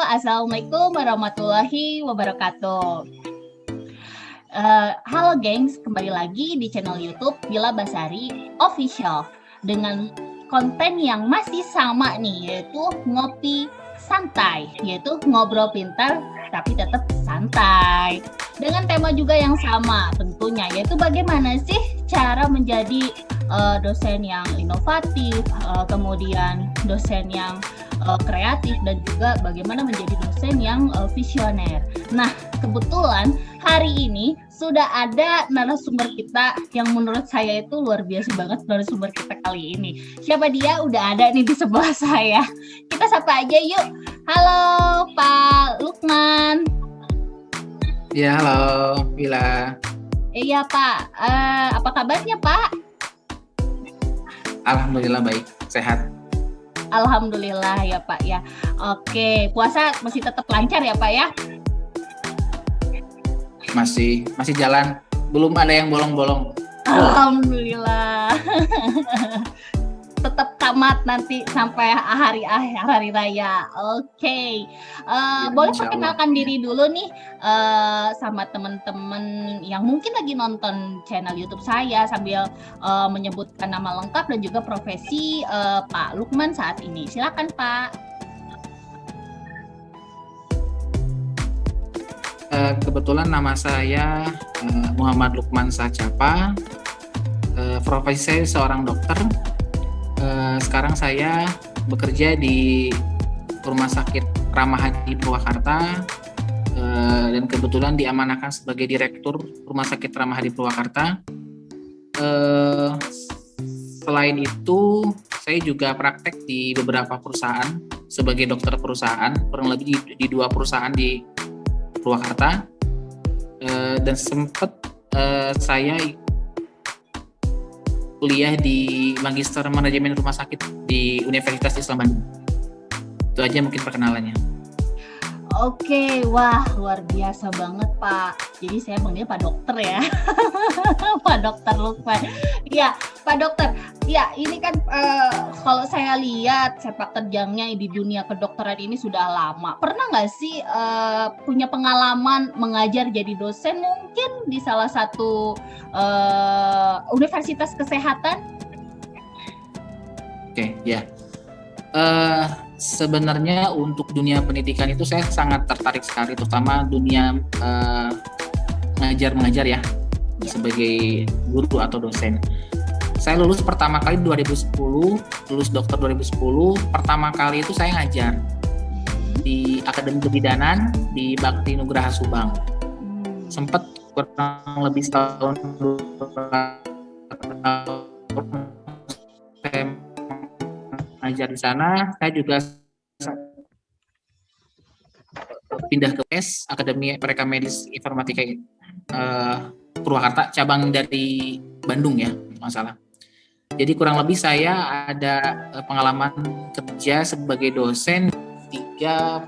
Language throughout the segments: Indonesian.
Assalamualaikum warahmatullahi wabarakatuh. Halo gengs, kembali lagi di channel YouTube Bila Basari Official dengan konten yang masih sama nih, yaitu ngopi santai, yaitu ngobrol pintar tapi tetap santai. Dengan tema juga yang sama tentunya, yaitu bagaimana sih cara menjadi dosen yang inovatif, kemudian dosen yang kreatif, dan juga bagaimana menjadi dosen yang visioner. Nah, kebetulan hari ini sudah ada narasumber kita yang menurut saya itu luar biasa banget, narasumber kita kali ini. Siapa dia? Udah ada nih di sebelah saya. Kita sapa aja yuk. Halo Pak Lukman. Ya, halo Bila. Iya Pak, apa kabarnya Pak? Alhamdulillah baik, sehat. Alhamdulillah ya Pak ya. Oke, puasa masih tetap lancar ya Pak ya? Masih jalan, belum ada yang bolong-bolong. Alhamdulillah. Tetap tamat nanti sampai hari raya. Oke. Boleh perkenalkan diri dulu nih sama teman-teman yang mungkin lagi nonton channel YouTube saya sambil menyebutkan nama lengkap dan juga profesi Pak Lukman saat ini. Silakan Pak. Kebetulan nama saya Muhammad Lukman Sahcapa. Profesi saya seorang dokter. Sekarang saya bekerja di Rumah Sakit Ramahadi Purwakarta, dan kebetulan diamanahkan sebagai Direktur Rumah Sakit Ramahadi Purwakarta. Selain itu, saya juga praktek di beberapa perusahaan sebagai dokter perusahaan, kurang lebih di 2 perusahaan di Purwakarta, dan sempat saya kuliah di Magister Manajemen Rumah Sakit di Universitas Islam Bandung. Itu aja mungkin perkenalannya. Oke, wah luar biasa banget Pak. Jadi saya panggil Pak Dokter ya. Pak Dokter Lukman. Ya, Pak Dokter. Ya, ini kan kalau saya lihat sepak terjangnya di dunia kedokteran ini sudah lama. Pernah nggak sih punya pengalaman mengajar jadi dosen mungkin di salah satu universitas kesehatan? Oke, ya. Sebenarnya untuk dunia pendidikan itu saya sangat tertarik sekali, terutama dunia mengajar ya, sebagai guru atau dosen. Saya lulus pertama kali 2010, lulus dokter 2010. Pertama kali itu saya ngajar di Akademi Kebidanan di Bakti Nugraha Subang. Sempat kurang lebih setahun saya ngajar di sana. Saya juga pindah ke Akademi Mereka Medis Informatika Purwakarta, cabang dari Bandung ya, masalah. Jadi kurang lebih saya ada pengalaman kerja sebagai dosen 3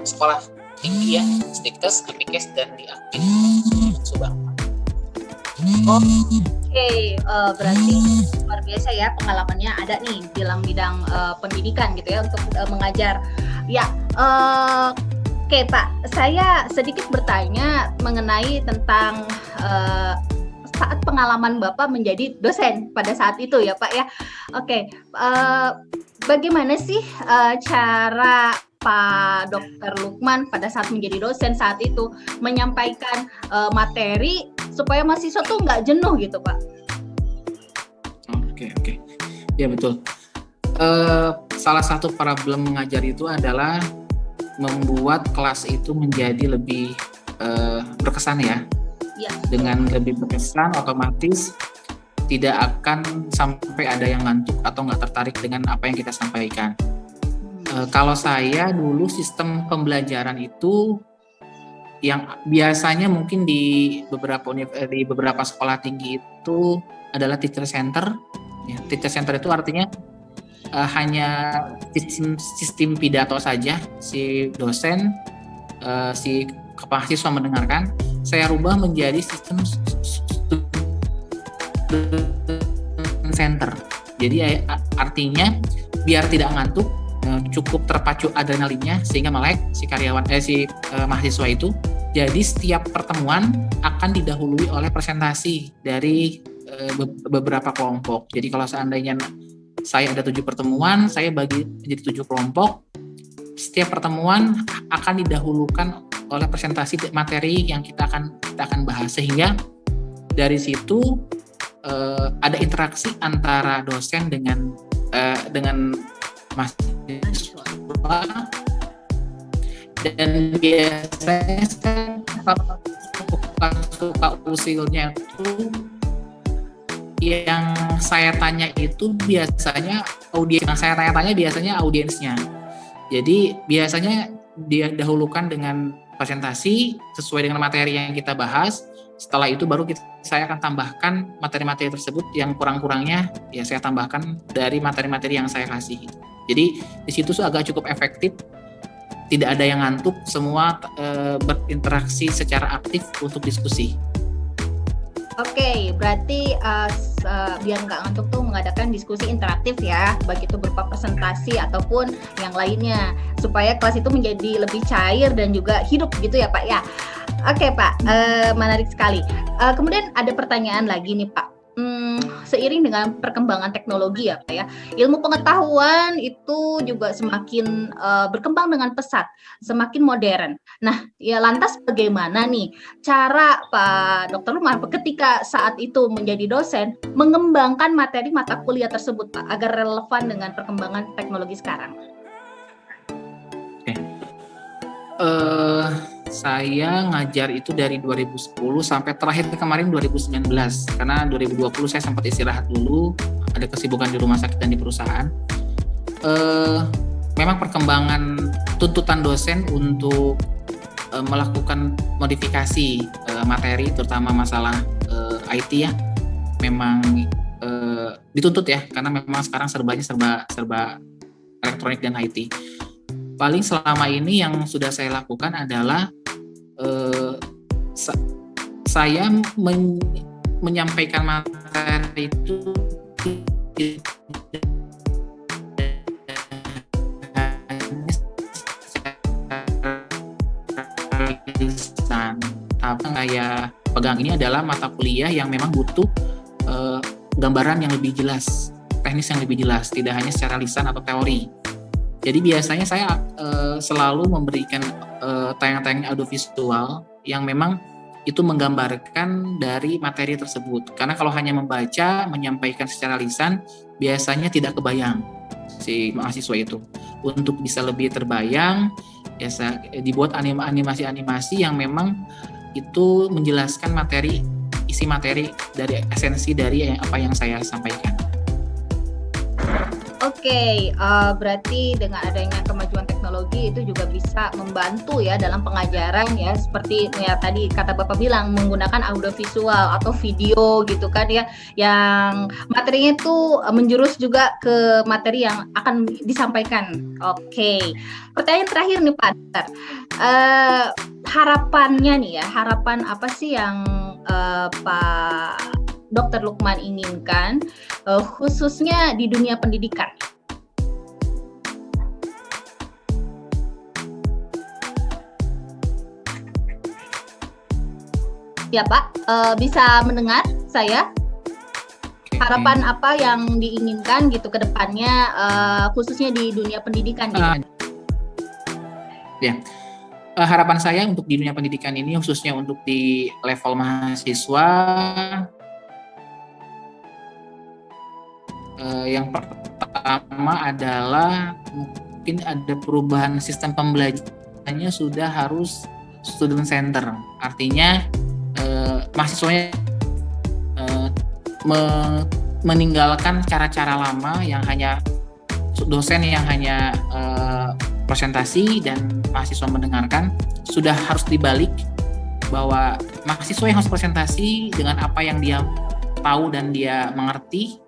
sekolah tinggi ya, Stikes, Apikes, dan di Akpin Subang. Oke, berarti luar biasa ya pengalamannya ada nih dalam bidang pendidikan gitu ya untuk mengajar. Ya, oke Pak, saya sedikit bertanya mengenai tentang saat pengalaman Bapak menjadi dosen pada saat itu ya Pak ya. Oke, bagaimana sih cara Pak Dr. Lukman pada saat menjadi dosen saat itu menyampaikan materi supaya mahasiswa tuh nggak jenuh gitu Pak? Oke. Ya betul. Salah satu problem mengajar itu adalah membuat kelas itu menjadi lebih berkesan ya. Dengan lebih berkesan, otomatis tidak akan sampai ada yang ngantuk atau nggak tertarik dengan apa yang kita sampaikan. Kalau saya dulu sistem pembelajaran itu yang biasanya mungkin di beberapa sekolah tinggi itu adalah teacher center. Ya, teacher center itu artinya hanya sistem pidato saja, si dosen, si mahasiswa mendengarkan. Saya rubah menjadi sistem student center. Jadi artinya biar tidak ngantuk, cukup terpacu adrenalinnya sehingga melek si mahasiswa itu. Jadi setiap pertemuan akan didahului oleh presentasi dari beberapa kelompok. Jadi kalau seandainya saya ada 7 pertemuan, saya bagi jadi 7 kelompok. Setiap pertemuan akan didahulukan oleh presentasi materi yang kita akan bahas, sehingga dari situ ada interaksi antara dosen dengan mahasiswa. Dan biasanya suka usilnya itu yang saya tanya itu biasanya audiensnya. Jadi biasanya dia dahulukan dengan presentasi sesuai dengan materi yang kita bahas. Setelah itu baru saya akan tambahkan materi-materi tersebut, yang kurang-kurangnya ya saya tambahkan dari materi-materi yang saya kasih. Jadi di situ agak cukup efektif, tidak ada yang ngantuk, semua berinteraksi secara aktif untuk diskusi. Oke, berarti biar nggak ngantuk tuh mengadakan diskusi interaktif ya, baik itu berupa presentasi ataupun yang lainnya, supaya kelas itu menjadi lebih cair dan juga hidup gitu ya Pak ya. Oke Pak, menarik sekali. Kemudian ada pertanyaan lagi nih Pak. Seiring dengan perkembangan teknologi ya Pak ya, ilmu pengetahuan itu juga semakin berkembang dengan pesat, semakin modern. Nah, ya lantas bagaimana nih cara Pak Dr. Lukman ketika saat itu menjadi dosen mengembangkan materi mata kuliah tersebut Pak agar relevan dengan perkembangan teknologi sekarang? Saya ngajar itu dari 2010 sampai terakhir kemarin 2019, karena 2020 saya sempat istirahat dulu, ada kesibukan di rumah sakit dan di perusahaan. Memang perkembangan tuntutan dosen untuk melakukan modifikasi materi, terutama masalah IT ya, memang dituntut ya, karena memang sekarang serba elektronik dan IT. Paling selama ini yang sudah saya lakukan adalah saya menyampaikan materi itu apa saya pegang ini adalah mata kuliah yang memang butuh gambaran yang lebih jelas, teknis yang lebih jelas, tidak hanya secara lisan atau teori. Jadi biasanya saya selalu memberikan tayangan-tayangan audiovisual yang memang itu menggambarkan dari materi tersebut. Karena kalau hanya membaca, menyampaikan secara lisan, biasanya tidak kebayang si mahasiswa itu. Untuk bisa lebih terbayang, biasa dibuat animasi-animasi yang memang itu menjelaskan isi materi dari esensi dari apa yang saya sampaikan. Oke, berarti dengan adanya kemajuan teknologi itu juga bisa membantu ya dalam pengajaran ya, seperti ya tadi kata Bapak bilang menggunakan audiovisual atau video gitu kan ya, yang materinya itu menjurus juga ke materi yang akan disampaikan. Oke, pertanyaan terakhir nih Pak Dokter, harapannya nih ya, harapan apa sih yang Pak Dr. Lukman inginkan khususnya di dunia pendidikan? Ya Pak, bisa mendengar saya? Harapan apa yang diinginkan gitu ke depannya khususnya di dunia pendidikan gitu? Ya. Harapan saya untuk di dunia pendidikan ini khususnya untuk di level mahasiswa, yang pertama adalah mungkin ada perubahan sistem pembelajarannya, sudah harus student center, artinya mahasiswanya meninggalkan cara-cara lama yang hanya dosen yang hanya presentasi dan mahasiswa mendengarkan. Sudah harus dibalik, bahwa mahasiswa yang harus presentasi dengan apa yang dia tahu dan dia mengerti.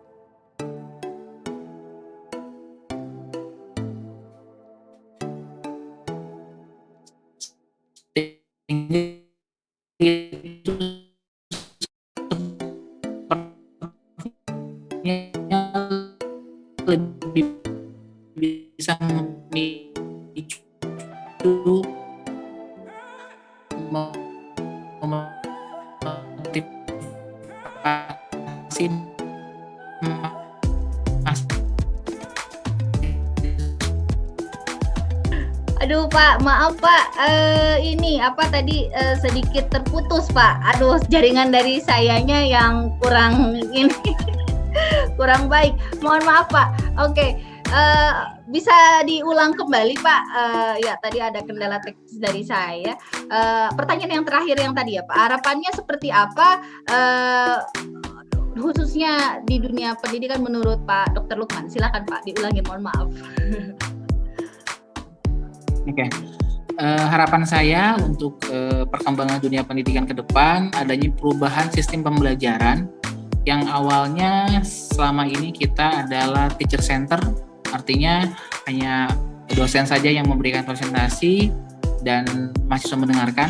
Itu lebih bisa itu memotivasi Aduh Pak, maaf Pak, ini apa tadi sedikit terputus Pak. Aduh, jaringan dari sayanya yang kurang ini, kurang baik. Mohon maaf Pak. Oke, bisa diulang kembali Pak. Ya tadi ada kendala teknis dari saya. Pertanyaan yang terakhir yang tadi ya Pak, harapannya seperti apa? Khususnya di dunia pendidikan menurut Pak Dr. Lukman. Silakan Pak, diulangi. Mohon maaf. Oke. Harapan saya untuk perkembangan dunia pendidikan ke depan adanya perubahan sistem pembelajaran yang awalnya selama ini kita adalah teacher center, artinya hanya dosen saja yang memberikan presentasi dan mahasiswa mendengarkan.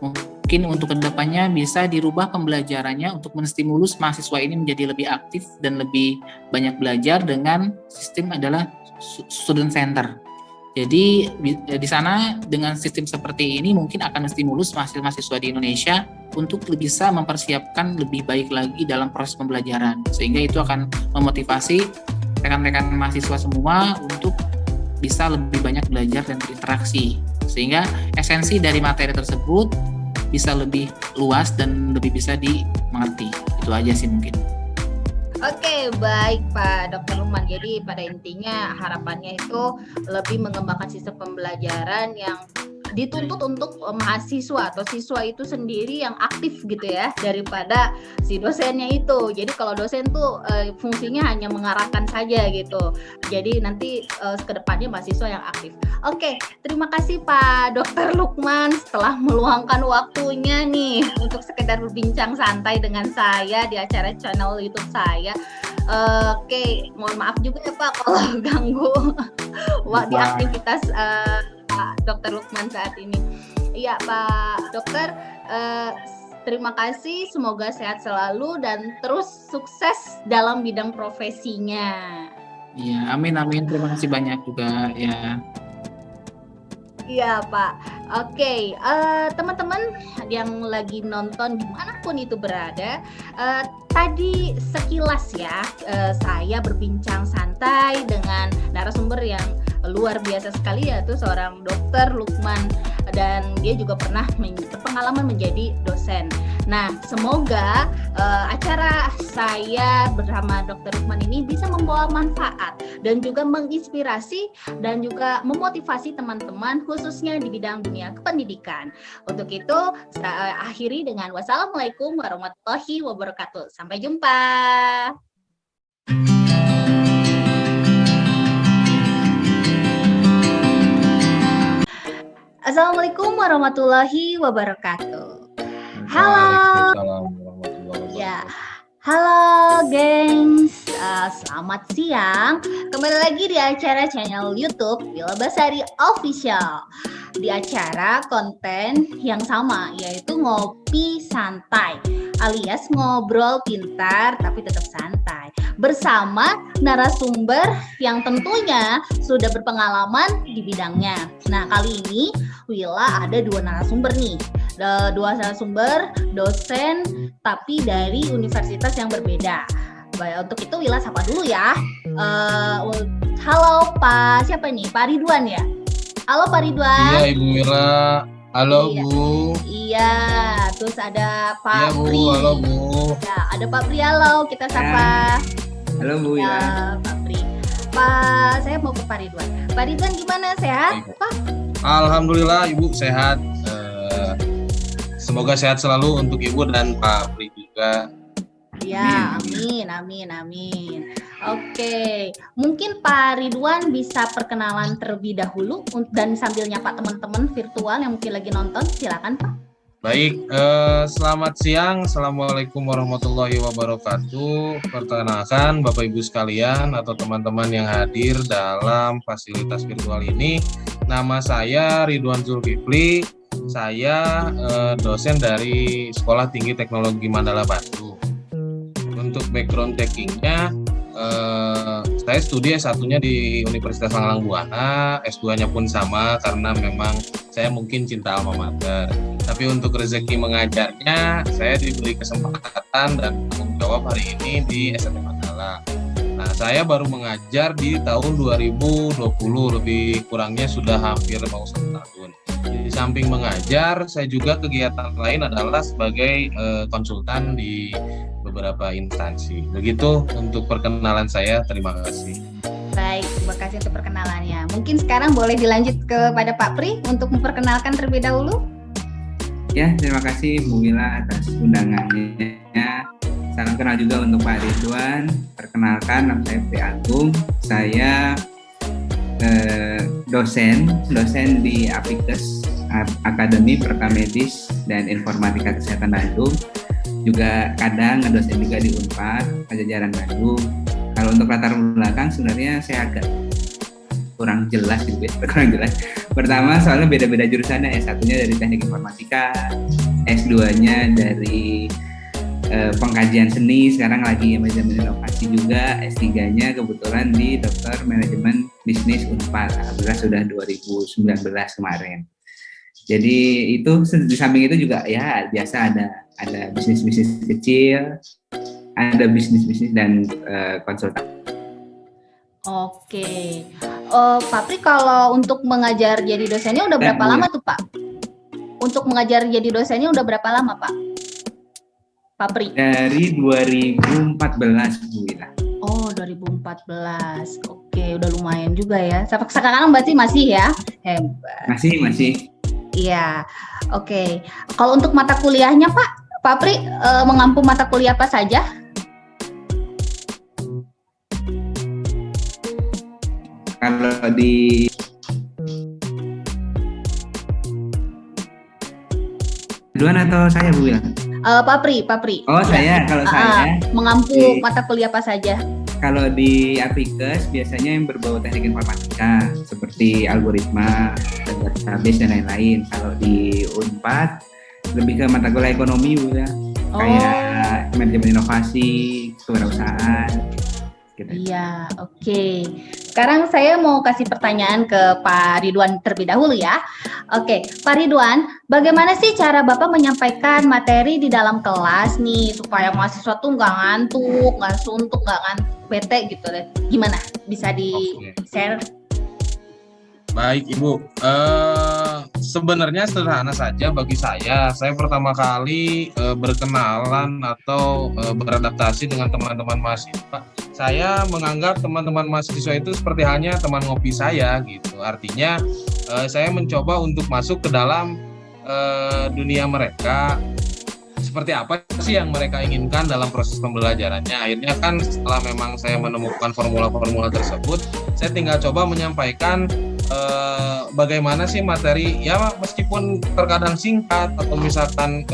Mungkin untuk kedepannya bisa dirubah pembelajarannya untuk menstimulus mahasiswa ini menjadi lebih aktif dan lebih banyak belajar dengan sistem adalah student center. Jadi di sana dengan sistem seperti ini mungkin akan menstimulus mahasiswa di Indonesia untuk bisa mempersiapkan lebih baik lagi dalam proses pembelajaran, sehingga itu akan memotivasi rekan-rekan mahasiswa semua untuk bisa lebih banyak belajar dan berinteraksi, sehingga esensi dari materi tersebut bisa lebih luas dan lebih bisa dimengerti. Itu aja sih mungkin. Oke, baik Pak Dr. Lukman. Jadi pada intinya harapannya itu lebih mengembangkan sistem pembelajaran yang dituntut untuk mahasiswa atau siswa itu sendiri yang aktif gitu ya, daripada si dosennya itu. Jadi kalau dosen tuh fungsinya hanya mengarahkan saja gitu. Jadi nanti kedepannya mahasiswa yang aktif. Oke, terima kasih Pak Dr. Lukman setelah meluangkan waktunya nih untuk sekedar berbincang santai dengan saya di acara channel YouTube saya. Oke, mohon maaf juga ya Pak kalau ganggu di aktivitas Pak Dr. Lukman saat ini. Iya Pak Dokter, terima kasih, semoga sehat selalu dan terus sukses dalam bidang profesinya. Iya, amin. Terima kasih banyak juga ya. Iya Pak. Oke, teman-teman yang lagi nonton dimanapun itu berada, tadi sekilas ya saya berbincang santai dengan narasumber yang luar biasa sekali, yaitu seorang Dokter Lukman, dan dia juga pernah berpengalaman menjadi dosen. Nah, semoga acara saya bersama Dokter Lukman ini bisa membawa manfaat dan juga menginspirasi dan juga memotivasi teman-teman khususnya di bidang dunia kependidikan. Untuk itu, saya akhiri dengan wassalamualaikum warahmatullahi wabarakatuh. Sampai jumpa. Assalamualaikum warahmatullahi wabarakatuh. Halo. Ya, halo gengs. Selamat siang. Kembali lagi di acara channel YouTube Wila Basari Official. Di acara konten yang sama, yaitu ngopi santai, alias ngobrol pintar tapi tetap santai, bersama narasumber yang tentunya sudah berpengalaman di bidangnya. Nah, kali ini Wila ada dua narasumber nih, dua narasumber dosen tapi dari universitas yang berbeda. Baik, untuk itu Wila sapa dulu ya. Halo Pak, siapa nih? Pak Ridwan ya? Halo Pak Ridwan. Iya Ibu Wira. Halo Iya. Bu. Iya, terus ada Pak Iya Bu, Pri. halo Bu. Ya, ada Pak Pri, halo, kita sapa. Halo Bu Ya, Pak Pri. Pak, saya mau ke Pak Ridwan. Pak Ridwan gimana, sehat? Baik, Pak? Alhamdulillah Ibu sehat. Semoga sehat selalu untuk Ibu dan Pak Pri juga. Ya, amin. Oke, mungkin Pak Ridwan bisa perkenalan terlebih dahulu dan sambil nyapa teman-teman virtual yang mungkin lagi nonton, silakan Pak. Baik, selamat siang. Assalamualaikum warahmatullahi wabarakatuh. Perkenalkan Bapak Ibu sekalian atau teman-teman yang hadir dalam fasilitas virtual ini. Nama saya Ridwan Zulkifli. Saya dosen dari Sekolah Tinggi Teknologi Mandala Batu. Untuk background techingnya, Saya studi S1-nya di Universitas Langlang Buana, S2-nya pun sama karena memang saya mungkin cinta alma mater. Tapi untuk rezeki mengajarnya, saya diberi kesempatan dan tanggung jawab hari ini di SMT Mandala. Nah, saya baru mengajar di tahun 2020, lebih kurangnya sudah hampir mau 1 tahun. Di samping mengajar, saya juga kegiatan lain adalah sebagai konsultan di beberapa instansi. Begitu untuk perkenalan saya, terima kasih. Baik, terima kasih untuk perkenalannya. Mungkin sekarang boleh dilanjut kepada Pak Pri untuk memperkenalkan terlebih dahulu. Ya, terima kasih Bu Mila atas undangannya. Salam kenal juga untuk Pak Ridwan. Perkenalkan, nama saya Pri Agung. Saya dosen di Apikes, Akademi Perkamedis dan Informatika Kesehatan Bandung. Juga kadang ngedosen juga di Unpad, Pajajaran Bandung. Kalau untuk latar belakang sebenarnya saya agak kurang jelas gitu ya, kurang jelas. Pertama soalnya beda-beda jurusannya, S1-nya dari Teknik Informatika, S2-nya dari pengkajian seni, sekarang lagi manajemen inovasi juga, S3-nya kebetulan di Dokter Manajemen Bisnis Unpad, alhamdulillah sudah 2019 kemarin. Jadi itu di samping itu juga ya biasa ada bisnis-bisnis kecil, ada bisnis-bisnis dan konsultan. Oke, Pak Pri, kalau untuk mengajar jadi dosennya udah berapa lama tuh Pak? Untuk mengajar jadi dosennya udah berapa lama Pak? Pak Pri? Dari 2014 Bu Wila. Oh, 2014. Oke, udah lumayan juga ya. Sekarang berarti masih ya? Hebat. Masih. Iya. Oke. Kalau untuk mata kuliahnya Pak Pri mengampu mata kuliah apa saja? Kalau di Ridwan atau saya Bu Wila? Pak Pri. Oh saya, kalau saya mengampu mata kuliah apa saja? Kalau di Apikes biasanya yang berbau teknik informatika seperti algoritma, database dan lain-lain. Kalau di Unpad lebih ke mata kuliah ekonomi Bu Wila, kayak manajemen inovasi, kewirausahaan. Gitu. Iya, oke. Sekarang saya mau kasih pertanyaan ke Pak Ridwan terlebih dahulu ya. Oke, Pak Ridwan, bagaimana sih cara Bapak menyampaikan materi di dalam kelas nih supaya mahasiswa tuh nggak ngantuk, nggak suntuk, nggak bete gitu deh. Gimana? Bisa di-share? Baik Ibu, sebenarnya sederhana saja bagi saya. Saya pertama kali berkenalan atau beradaptasi dengan teman-teman mahasiswa. Saya menganggap teman-teman mahasiswa itu seperti halnya teman ngopi saya gitu. Artinya saya mencoba untuk masuk ke dalam dunia mereka. Seperti apa sih yang mereka inginkan dalam proses pembelajarannya. Akhirnya kan setelah memang saya menemukan formula-formula tersebut, saya tinggal coba menyampaikan bagaimana sih materi, ya meskipun terkadang singkat atau misalkan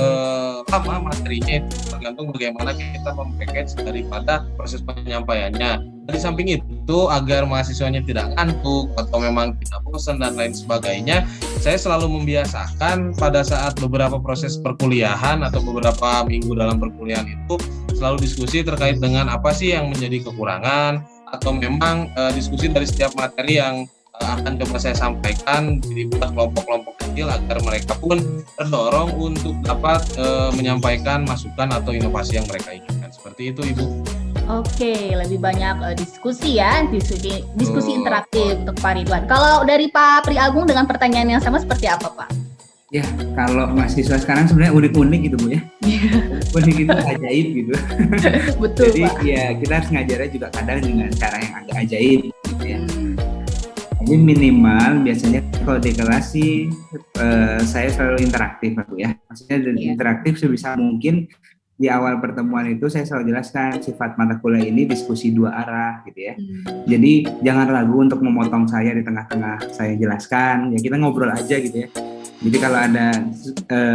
lama materinya, itu tergantung bagaimana kita memackage daripada proses penyampaiannya. Di samping itu, agar mahasiswanya tidak ngantuk atau memang tidak bosan dan lain sebagainya, saya selalu membiasakan pada saat beberapa proses perkuliahan atau beberapa minggu dalam perkuliahan itu selalu diskusi terkait dengan apa sih yang menjadi kekurangan, atau memang diskusi dari setiap materi yang akan coba saya sampaikan dibuat kelompok-kelompok kecil agar mereka pun terdorong untuk dapat menyampaikan masukan atau inovasi yang mereka inginkan. Seperti itu Ibu. Oke, lebih banyak diskusi ya, diskusi interaktif untuk Pak Ridwan. Kalau dari Pak Pri Agung dengan pertanyaan yang sama seperti apa Pak? Ya, kalau mahasiswa sekarang sebenarnya unik-unik gitu Bu ya. Unik itu ajaib gitu. Betul Jadi Pak. ya kita harus ngajarnya juga kadang dengan cara yang agak ajaib gitu ya. Jadi minimal biasanya kalau di kelas sih saya selalu interaktif Bu ya. Maksudnya interaktif sebisa mungkin. Di awal pertemuan itu saya selalu jelaskan sifat mata kuliah ini diskusi dua arah gitu ya. Jadi jangan ragu untuk memotong saya di tengah-tengah saya jelaskan. Ya kita ngobrol aja gitu ya. Jadi kalau ada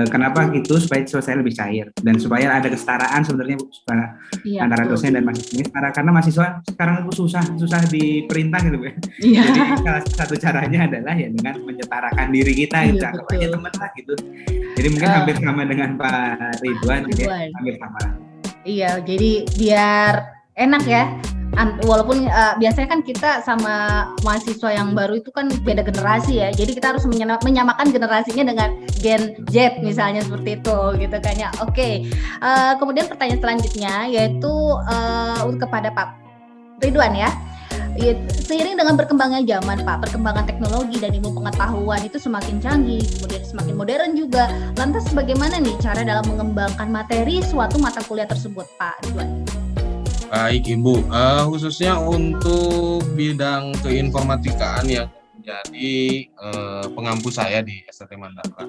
kenapa gitu supaya saya lebih cair dan supaya ada kesetaraan sebenarnya supaya antara dosen dan mahasiswa. Karena mahasiswa sekarang itu susah diperintah gitu ya. Jadi salah satu caranya adalah ya dengan menyetarakan diri kita gitu. Anggap aja teman lah gitu. Jadi mungkin hampir sama dengan Pak Ridwan gitu ya. Hampir sama. Iya, jadi biar enak ya walaupun biasanya kan kita sama mahasiswa yang baru itu kan beda generasi ya, jadi kita harus menyamakan generasinya dengan Gen Z misalnya seperti itu gitu kan ya. Oke. Kemudian pertanyaan selanjutnya yaitu kepada Pak Ridwan ya. Seiring dengan berkembangnya zaman Pak, perkembangan teknologi dan ilmu pengetahuan itu semakin canggih, kemudian semakin modern juga. Lantas bagaimana nih cara dalam mengembangkan materi suatu mata kuliah tersebut, Pak Ridwan? Baik Ibu, khususnya untuk bidang keinformatikaan yang menjadi pengampu saya di STT Mandala.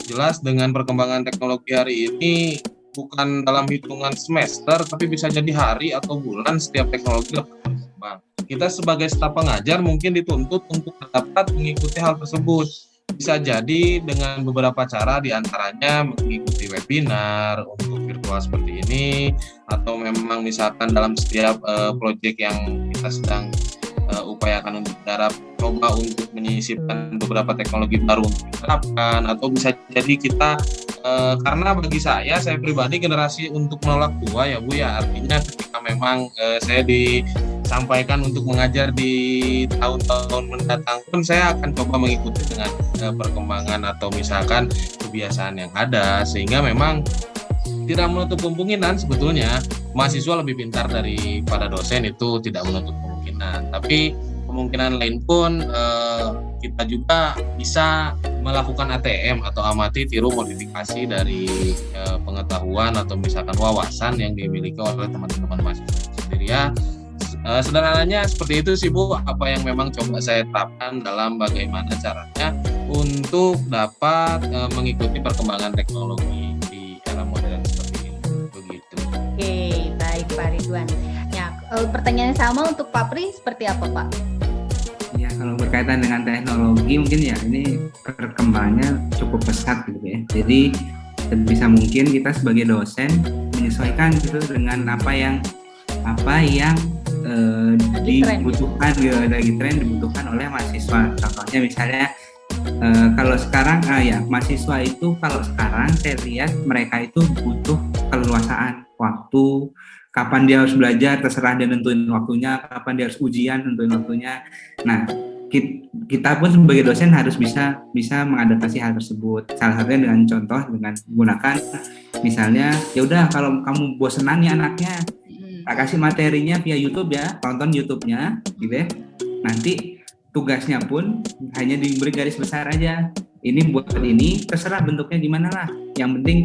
Jelas dengan perkembangan teknologi hari ini bukan dalam hitungan semester, tapi bisa jadi hari atau bulan setiap teknologi dapat berkembang. Kita sebagai staf pengajar mungkin dituntut untuk dapat mengikuti hal tersebut. Bisa jadi dengan beberapa cara, diantaranya mengikuti webinar untuk virtual seperti ini, atau memang misalkan dalam setiap proyek yang kita sedang upayakan untuk garap, coba untuk menyisipkan beberapa teknologi baru untuk diterapkan, atau bisa jadi kita karena bagi saya pribadi generasi untuk menolak tua ya Bu ya, artinya ketika memang saya disampaikan untuk mengajar di tahun-tahun mendatang pun saya akan coba mengikuti dengan perkembangan atau misalkan kebiasaan yang ada, sehingga memang tidak menutup kemungkinan sebetulnya mahasiswa lebih pintar daripada dosen, itu tidak menutup kemungkinan. Tapi kemungkinan lain pun kita juga bisa melakukan ATM atau amati tiru modifikasi dari pengetahuan atau misalkan wawasan yang dimiliki oleh teman-teman mahasiswa sendiri ya. Sederhananya seperti itu sih Bu, apa yang memang coba saya terapkan dalam bagaimana caranya untuk dapat mengikuti perkembangan teknologi di era modern seperti ini. Begitu. Oke, baik Pak Ridwan. Ya, pertanyaan sama untuk Pak Pri seperti apa Pak? Ya, kalau berkaitan dengan teknologi mungkin ya ini perkembangannya cukup pesat gitu ya. Jadi sebisa mungkin kita sebagai dosen menyesuaikan gitu dengan apa yang dibutuhkan gitu, lagi tren dibutuhkan oleh mahasiswa. Contohnya misalnya kalau sekarang mahasiswa itu kalau sekarang saya lihat mereka itu butuh keleluasaan waktu, kapan dia harus belajar terserah dia nentuin waktunya, kapan dia harus ujian nentuin waktunya. Nah, kita pun sebagai dosen harus bisa mengadaptasi hal tersebut. Salah satunya dengan contoh dengan menggunakan misalnya ya udah kalau kamu bosenan nih anaknya, tak kasih materinya via YouTube ya, tonton YouTube-nya gitu ya. Nanti tugasnya pun hanya diberi garis besar aja. Ini buat ini, terserah bentuknya gimana lah. Yang penting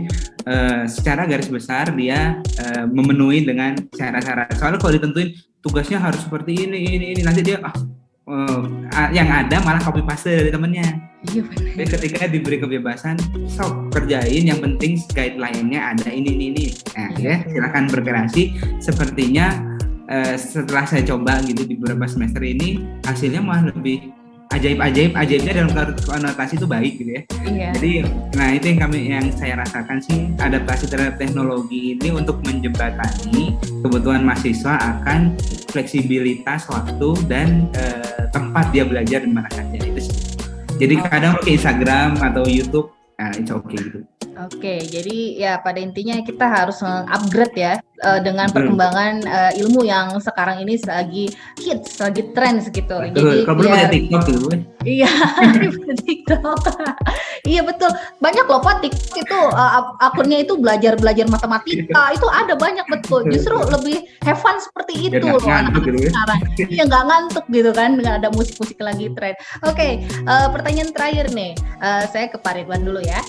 secara garis besar dia memenuhi dengan syarat-syarat. Soalnya kalau ditentuin tugasnya harus seperti ini, nanti dia yang ada malah copy paste dari temennya. Iya benar. Jadi ketika diberi kebebasan, sok kerjain, yang penting guideline-nya ada ini. Nah, ya silakan berkreasi. Sepertinya setelah saya coba gitu di beberapa semester ini, hasilnya malah lebih ajaibnya dalam konotasi itu baik gitu ya. Iya. Jadi, nah itu yang saya rasakan sih, adaptasi terhadap teknologi ini untuk menjembatani kebutuhan mahasiswa akan fleksibilitas waktu dan tempat dia belajar di mana saja itu sih. Jadi kadang pakai Instagram atau YouTube, it's okay gitu. Oke, jadi ya pada intinya kita harus upgrade ya dengan perkembangan ilmu yang sekarang ini lagi hits, lagi trends gitu. Betul. Jadi kalau belum ada TikTok gitu. Iya, TikTok. Iya betul. Banyak loh Pak TikTok itu akunnya itu belajar matematika. Itu ada banyak betul. Justru lebih have fun seperti itu loh anak-anak gitu sekarang. Iya nggak ngantuk gitu kan dengan ada musik-musik lagi tren. Oke, pertanyaan terakhir nih. Saya ke Pak Ridwan dulu ya.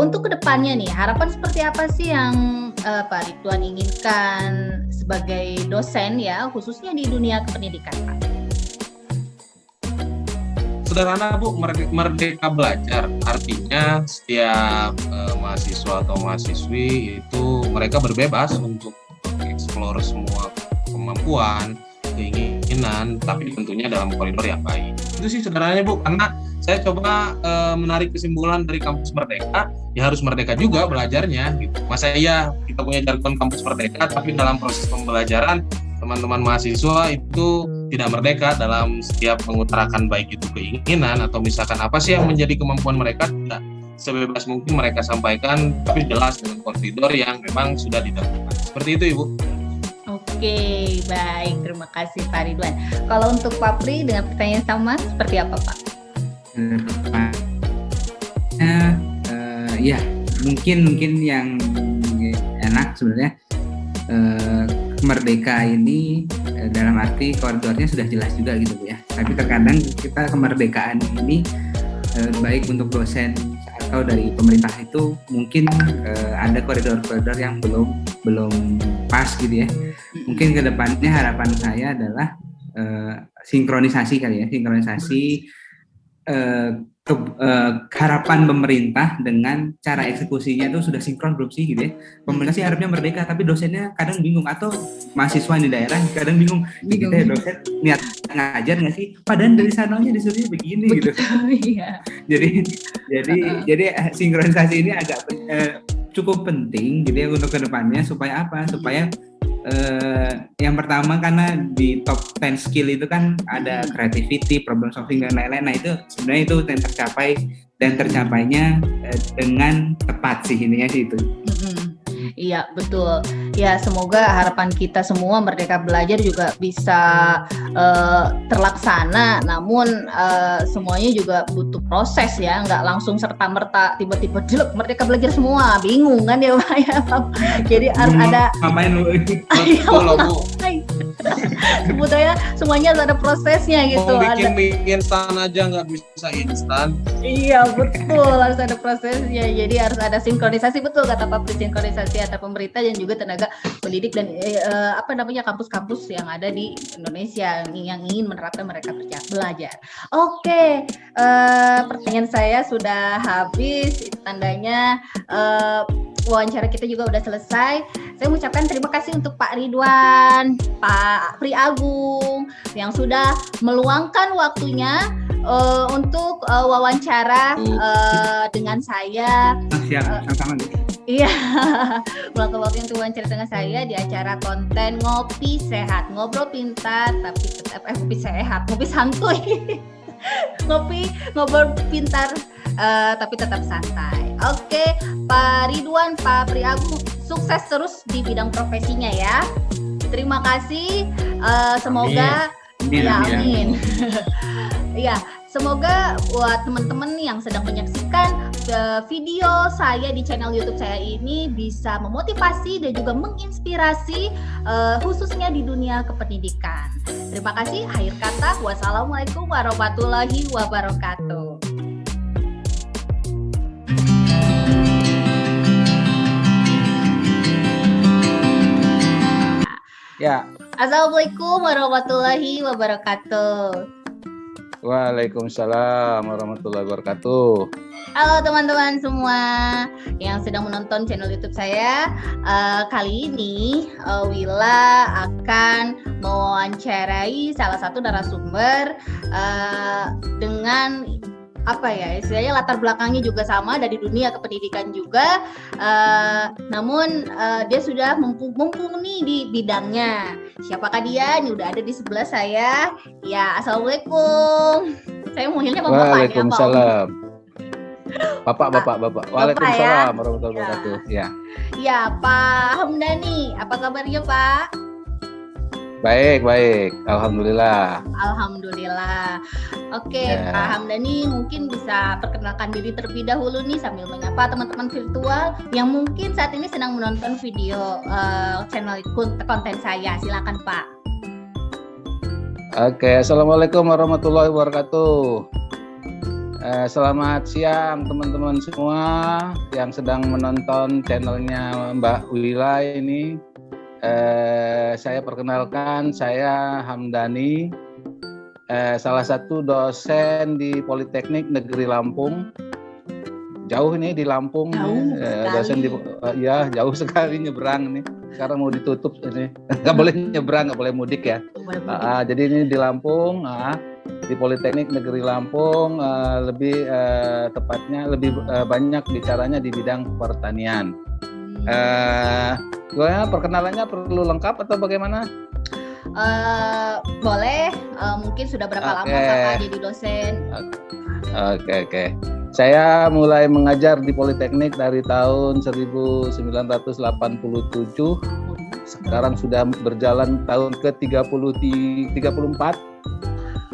Untuk kedepannya nih, harapan seperti apa sih yang Pak Ridwan inginkan sebagai dosen ya, khususnya di dunia kependidikan Pak? Sederhana Bu, merdeka belajar artinya setiap mahasiswa atau mahasiswi itu mereka berbebas untuk eksplor semua kemampuan, keinginan, tapi tentunya dalam koridor yang baik. Itu sih sederhananya Bu, karena saya coba menarik kesimpulan dari kampus merdeka, ya harus merdeka juga belajarnya gitu. Masa iya kita punya jargon kampus merdeka, tapi dalam proses pembelajaran teman-teman mahasiswa itu tidak merdeka dalam setiap mengutarakan baik itu keinginan atau misalkan apa sih yang menjadi kemampuan mereka, tidak sebebas mungkin mereka sampaikan, tapi jelas dengan koridor yang memang sudah ditentukan. Seperti itu Ibu. Oke. Oke, baik. Terima kasih Pak Ridwan. Kalau untuk Pak Pri dengan pertanyaan sama, seperti apa Pak? Ya, mungkin yang enak sebenarnya Merdeka ini dalam arti koridornya sudah jelas juga gitu Bu ya. Tapi terkadang kita kemerdekaan ini baik untuk dosen atau dari pemerintah itu mungkin ada koridor-koridor yang belum pas gitu ya. Mungkin kedepannya harapan saya adalah sinkronisasi kali ya, harapan pemerintah dengan cara eksekusinya itu sudah sinkron belum sih gitu ya. Pemerintah sih harapnya merdeka, tapi dosennya kadang bingung, atau mahasiswa di daerah kadang bingung. Kita ya dosen niat ngajar nggak sih? Padahal dari sananya disuruhnya begini gitu. Iya. Jadi sinkronisasi ini agak cukup penting gitu ya untuk kedepannya, supaya apa? Supaya yang pertama karena di top 10 skill itu kan ada creativity, problem solving dan lain-lain. Nah itu sebenarnya itu yang tercapai dan tercapainya dengan tepat sih, intinya sih itu. Iya betul. Ya semoga harapan kita semua Merdeka Belajar juga bisa terlaksana. Namun semuanya juga butuh proses ya, nggak langsung serta-merta tiba-tiba jelek Merdeka Belajar semua, bingung kan ya Pak ya. Jadi harus ada. Ngapain lu? Sebetulnya semuanya harus ada prosesnya gitu. Mau bikin instan aja nggak bisa instan. Iya betul, harus ada prosesnya. Jadi harus ada sinkronisasi, betul kata Pak Pri, sinkronisasi antara pemerintah dan juga tenaga pendidik dan kampus-kampus yang ada di Indonesia yang ingin menerapkan Merdeka Belajar. Oke, pertanyaan saya sudah habis. Itu tandanya wawancara kita juga udah selesai. Saya mengucapkan terima kasih untuk Pak Ridwan, Pak Pri Agung yang sudah meluangkan waktunya untuk wawancara dengan saya. Siap, sama-sama. Iya, meluangkan waktu untuk wawancara dengan saya di acara konten Ngopi Sehat, ngobrol pintar tapi tetap ngopi sehat, ngopi santuy. Ngobrol pintar tapi tetap santai. Oke, Pak Ridwan, Pak Pri Agung, sukses terus di bidang profesinya ya. Terima kasih. Semoga amin. Ya, semoga buat teman-teman yang sedang menyaksikan video saya di channel YouTube saya ini bisa memotivasi dan juga menginspirasi khususnya di dunia kependidikan. Terima kasih. Akhir kata, wassalamualaikum warahmatullahi wabarakatuh. Ya. Assalamualaikum warahmatullahi wabarakatuh. Waalaikumsalam warahmatullahi wabarakatuh. Halo teman-teman semua yang sedang menonton channel YouTube saya. Kali ini Wila akan mewawancarai salah satu narasumber dengan istilahnya latar belakangnya juga sama dari dunia kependidikan juga, namun dia sudah mumpuni di bidangnya. Siapakah dia? Ini udah ada di sebelah saya. Ya, assalamualaikum. Saya manggilnya Bapak. Waalaikumsalam. Bapak. Waalaikumsalam warahmatullahi wabarakatuh. Ya. Ya, Pak Hamdani. Apa kabarnya, Pak? Baik. Alhamdulillah. Oke, ya. Pak Hamdani mungkin bisa perkenalkan diri terlebih dahulu nih sambil menyapa teman-teman virtual yang mungkin saat ini sedang menonton video channel konten saya. Silakan, Pak. Oke, assalamualaikum warahmatullahi wabarakatuh. Selamat siang teman-teman semua yang sedang menonton channelnya Mbak Wila ini. Saya perkenalkan, saya Hamdani, salah satu dosen di Politeknik Negeri Lampung. Jauh ini di Lampung, dosen jauh sekali nyebrang nih. Sekarang mau ditutup ini, nggak boleh nyebrang, nggak boleh mudik ya. Jadi ini di Lampung, di Politeknik Negeri Lampung, lebih tepatnya lebih banyak bicaranya di bidang pertanian. Perkenalannya perlu lengkap atau bagaimana? Boleh. Mungkin sudah berapa lama Kakak jadi dosen? Oke. Saya mulai mengajar di Politeknik dari tahun 1987. sekarang sudah berjalan tahun ke 34,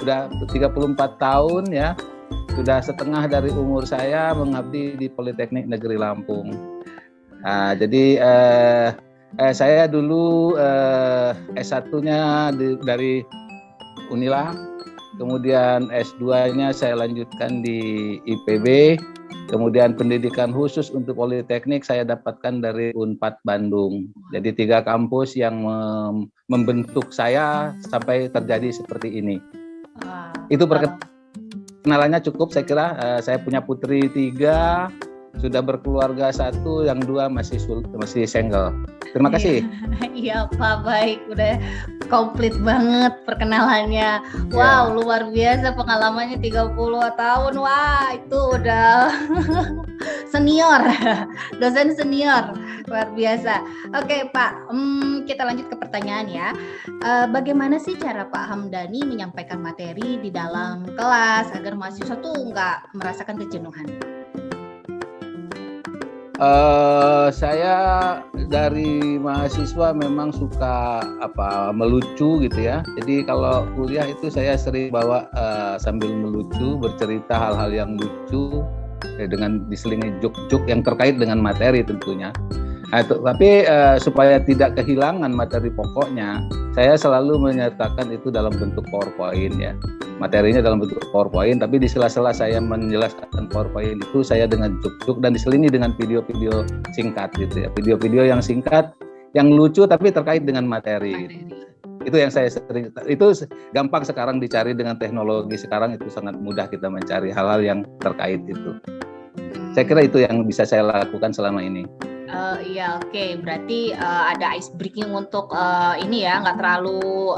sudah 34 tahun ya, sudah setengah dari umur saya mengabdi di Politeknik Negeri Lampung. Nah, jadi saya dulu S1-nya dari Unila, kemudian S2-nya saya lanjutkan di IPB, kemudian pendidikan khusus untuk Politeknik saya dapatkan dari Unpad Bandung. Jadi 3 kampus yang membentuk saya sampai terjadi seperti ini. Itu perkenalannya cukup, saya kira. Saya punya putri 3, sudah berkeluarga 1, yang 2 masih single. Terima kasih. Iya Pak, baik, udah komplit banget perkenalannya. Wow, luar biasa pengalamannya 30 tahun. Wah, itu udah senior, dosen senior, luar biasa. Oke Pak, kita lanjut ke pertanyaan ya. Bagaimana sih cara Pak Hamdani menyampaikan materi di dalam kelas agar mahasiswa tuh nggak merasakan kejenuhan? Saya dari mahasiswa memang suka melucu gitu ya. Jadi kalau kuliah itu saya sering bawa sambil melucu, bercerita hal-hal yang lucu dengan diselingi joke-joke yang terkait dengan materi tentunya. Tapi supaya tidak kehilangan materi pokoknya, saya selalu menyertakan itu dalam bentuk PowerPoint ya. Materinya dalam bentuk PowerPoint, tapi di sela-sela saya menjelaskan PowerPoint itu saya dengan joke-joke dan diselingi dengan video-video singkat gitu ya. Video-video yang singkat, yang lucu tapi terkait dengan materi. Gitu. Itu yang saya sering, itu gampang sekarang dicari dengan teknologi sekarang, itu sangat mudah kita mencari hal-hal yang terkait itu. Saya kira itu yang bisa saya lakukan selama ini. Iya, oke. Berarti ada ice breaking untuk ini ya, nggak terlalu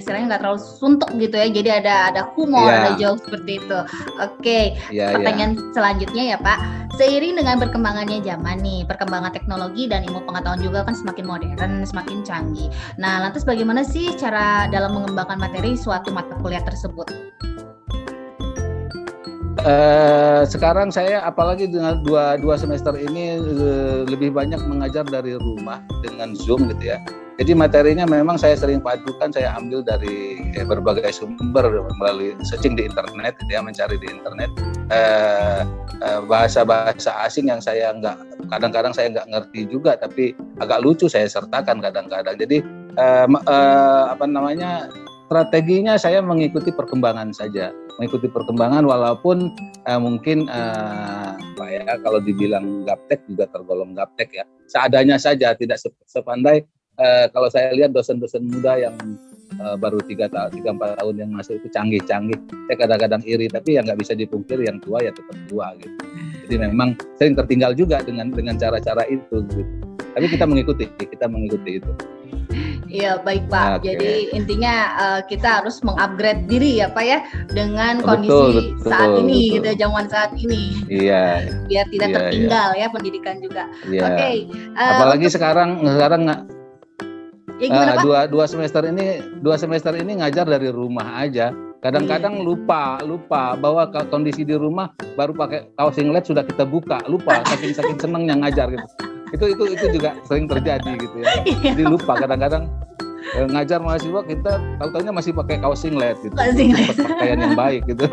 istilahnya nggak terlalu suntuk gitu ya. Jadi ada humor, ada joke seperti itu. Oke. Pertanyaan selanjutnya ya Pak. Seiring dengan berkembangannya zaman nih, perkembangan teknologi dan ilmu pengetahuan juga kan semakin modern, semakin canggih. Nah, lantas bagaimana sih cara dalam mengembangkan materi suatu mata kuliah tersebut? Sekarang saya apalagi dengan dua semester ini lebih banyak mengajar dari rumah dengan Zoom gitu ya. Jadi materinya memang saya sering padukan, saya ambil dari berbagai sumber melalui searching di internet gitu ya, mencari di internet bahasa-bahasa asing yang saya kadang-kadang saya nggak ngerti juga, tapi agak lucu saya sertakan kadang-kadang. Jadi strateginya saya mengikuti perkembangan saja, mengikuti perkembangan walaupun mungkin kalau dibilang gaptek juga tergolong gaptek ya, seadanya saja, tidak sepandai kalau saya lihat dosen-dosen muda yang baru 3-4 tahun yang masuk itu canggih-canggih. Saya kadang-kadang iri, tapi yang nggak bisa dipungkiri yang tua ya tetap tua gitu. Jadi memang sering tertinggal juga dengan cara-cara itu gitu. Tapi kita mengikuti itu. Iya, baik Pak. Okay. Jadi intinya kita harus mengupgrade diri ya Pak ya, dengan kondisi saat ini gitu, zaman saat ini. Iya. Biar tidak tertinggal ya pendidikan juga. Iya. Oke. Apalagi sekarang Pak? dua semester ini ngajar dari rumah aja. Kadang-kadang lupa bahwa kondisi di rumah baru pakai kaos singlet sudah kita buka, lupa saking senengnya ngajar gitu. Itu juga sering terjadi gitu ya. Jadi lupa kadang-kadang ngajar mahasiswa kita tahu-tahunya masih pakai kaos singlet gitu. Pakaian yang baik gitu.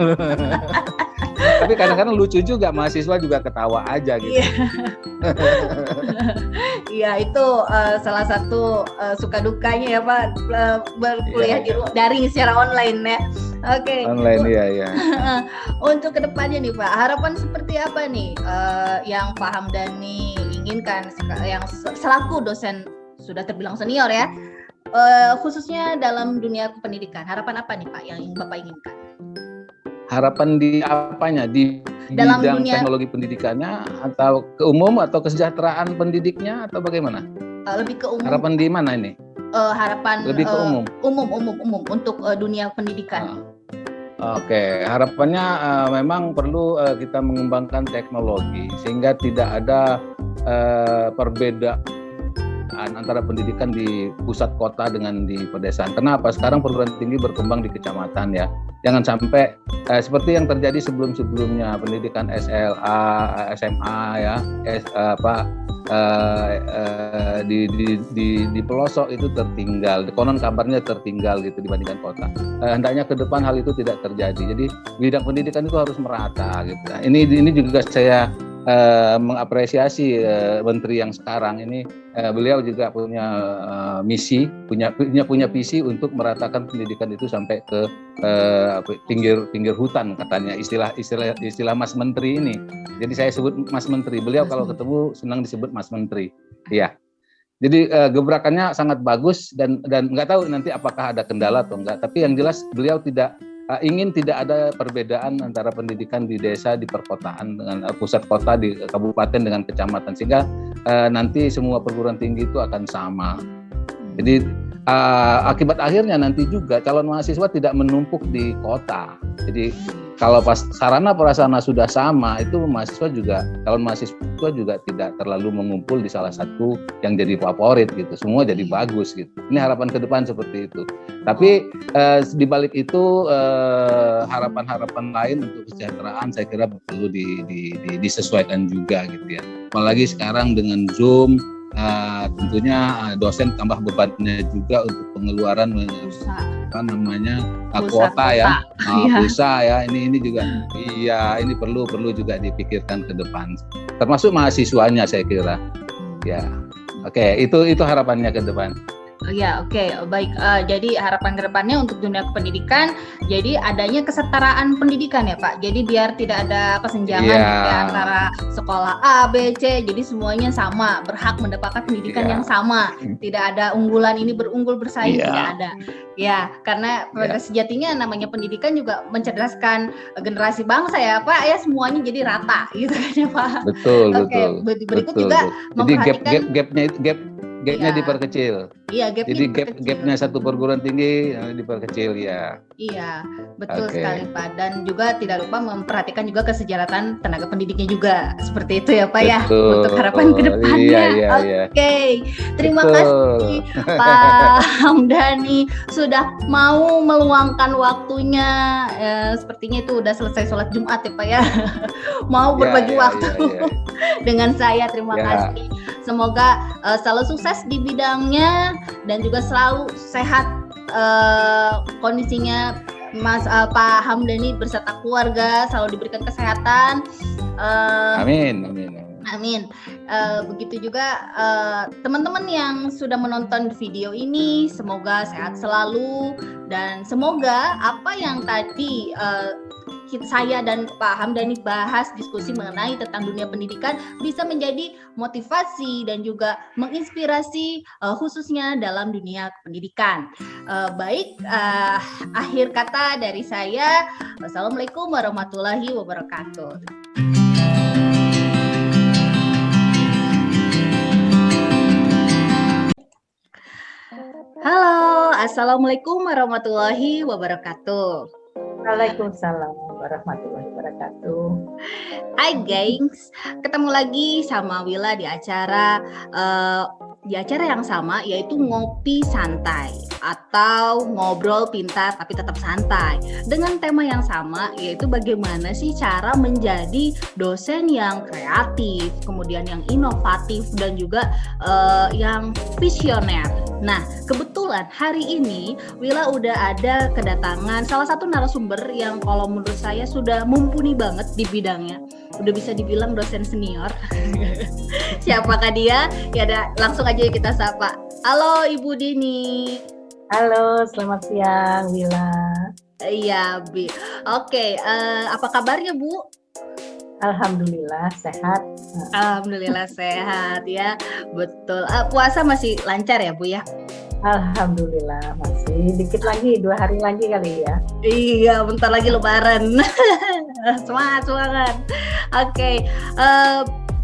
Tapi kadang-kadang lucu juga, mahasiswa juga ketawa aja gitu. Iya, itu salah satu suka dukanya ya Pak, berkuliah di daring secara online ya. Oke. Online ya. Untuk kedepannya nih Pak, harapan seperti apa nih yang Pak Hamdani inginkan yang selaku dosen sudah terbilang senior ya, khususnya dalam dunia pendidikan? Harapan apa nih Pak yang Bapak inginkan? Harapan di apanya? Di dalam bidang dunia teknologi pendidikannya atau ke umum atau kesejahteraan pendidiknya atau bagaimana? Lebih ke umum. Harapan di mana ini? Harapan lebih ke umum. Umum untuk dunia pendidikan. Oke, harapannya memang perlu kita mengembangkan teknologi sehingga tidak ada perbedaan antara pendidikan di pusat kota dengan di pedesaan. Kenapa? Sekarang perguruan tinggi berkembang di kecamatan ya. Jangan sampai seperti yang terjadi sebelum-sebelumnya, pendidikan SLA, SMA ya, di pelosok itu tertinggal, konon kabarnya tertinggal gitu dibandingkan kota. Hendaknya ke depan hal itu tidak terjadi. Jadi bidang pendidikan itu harus merata gitu. Nah, ini juga saya mengapresiasi menteri yang sekarang ini. Beliau juga punya misi, punya visi untuk meratakan pendidikan itu sampai ke pinggir hutan katanya, istilah Mas Menteri ini. Jadi saya sebut Mas Menteri. Beliau kalau ketemu senang disebut Mas Menteri. Iya. Jadi gebrakannya sangat bagus dan nggak tahu nanti apakah ada kendala atau enggak. Tapi yang jelas beliau ingin tidak ada perbedaan antara pendidikan di desa, di perkotaan dengan pusat kota, di kabupaten dengan kecamatan, sehingga nanti semua perguruan tinggi itu akan sama. Jadi akibat akhirnya nanti juga calon mahasiswa tidak menumpuk di kota. Jadi kalau pas sarana prasarana sudah sama, itu calon mahasiswa juga tidak terlalu mengumpul di salah satu yang jadi favorit gitu. Semua jadi bagus gitu. Ini harapan ke depan seperti itu. Tapi di balik itu harapan-harapan lain untuk kesejahteraan saya kira perlu disesuaikan juga gitu ya. Apalagi sekarang dengan Zoom, tentunya dosen tambah bebannya juga untuk pengeluaran kuota ya, pulsa ya. Ini juga ini perlu juga dipikirkan ke depan. Termasuk mahasiswanya saya kira. Ya. Oke, itu harapannya ke depan. Ya, oke, baik. Jadi harapan kedepannya untuk dunia pendidikan, jadi adanya kesetaraan pendidikan ya Pak. Jadi biar tidak ada kesenjangan antara sekolah A, B, C. Jadi semuanya sama, berhak mendapatkan pendidikan yang sama. Tidak ada unggulan ini berunggul bersaing, tidak ada. Ya, karena pada sejatinya namanya pendidikan juga mencerdaskan generasi bangsa ya Pak. Ya semuanya jadi rata, gitu kan ya Pak. Betul. Berikut juga memperhatikan gapnya diperkecil. Iya, jadi gapnya satu perguruan tinggi diperkecil ya. Iya, betul sekali Pak. Dan juga tidak lupa memperhatikan juga kesejahteraan tenaga pendidiknya juga. Seperti itu ya Pak ya, untuk harapan ke depannya. Oke. Terima kasih Pak Hamdani sudah mau meluangkan waktunya. Sepertinya itu udah selesai sholat Jumat ya Pak ya. Mau berbagi waktu dengan saya. Terima kasih. Semoga selalu sukses di bidangnya dan juga selalu sehat kondisinya Pak Hamdani berserta keluarga, selalu diberikan kesehatan. Amin. Begitu juga teman-teman yang sudah menonton video ini, semoga sehat selalu dan semoga apa yang tadi saya dan Pak Hamdani bahas diskusi mengenai tentang dunia pendidikan bisa menjadi motivasi dan juga menginspirasi khususnya dalam dunia pendidikan. Akhir kata dari saya, wassalamualaikum warahmatullahi wabarakatuh. Halo, assalamualaikum warahmatullahi wabarakatuh. Waalaikumsalam warahmatullahi wabarakatuh. Hai gengs, ketemu lagi sama Wila di acara yang sama, yaitu Ngopi Santai atau Ngobrol Pintar tapi tetap santai, dengan tema yang sama, yaitu bagaimana sih cara menjadi dosen yang kreatif, kemudian yang inovatif dan juga yang visioner. Nah, kebetulan hari ini Wila udah ada kedatangan salah satu narasumber yang kalau menurut saya sudah mumpuni banget di bidangnya. Udah bisa dibilang dosen senior. Siapakah dia? Ya langsung aja kita sapa. Halo Ibu Dini. Halo, selamat siang Wila. Iya, Bi. Oke, apa kabarnya Bu? Alhamdulillah sehat. Alhamdulillah sehat ya. Betul. Puasa masih lancar ya Bu ya? Alhamdulillah masih. Dikit lagi, 2 hari lagi kali ya. Iya, bentar lagi Lebaran. Semangat. Oke.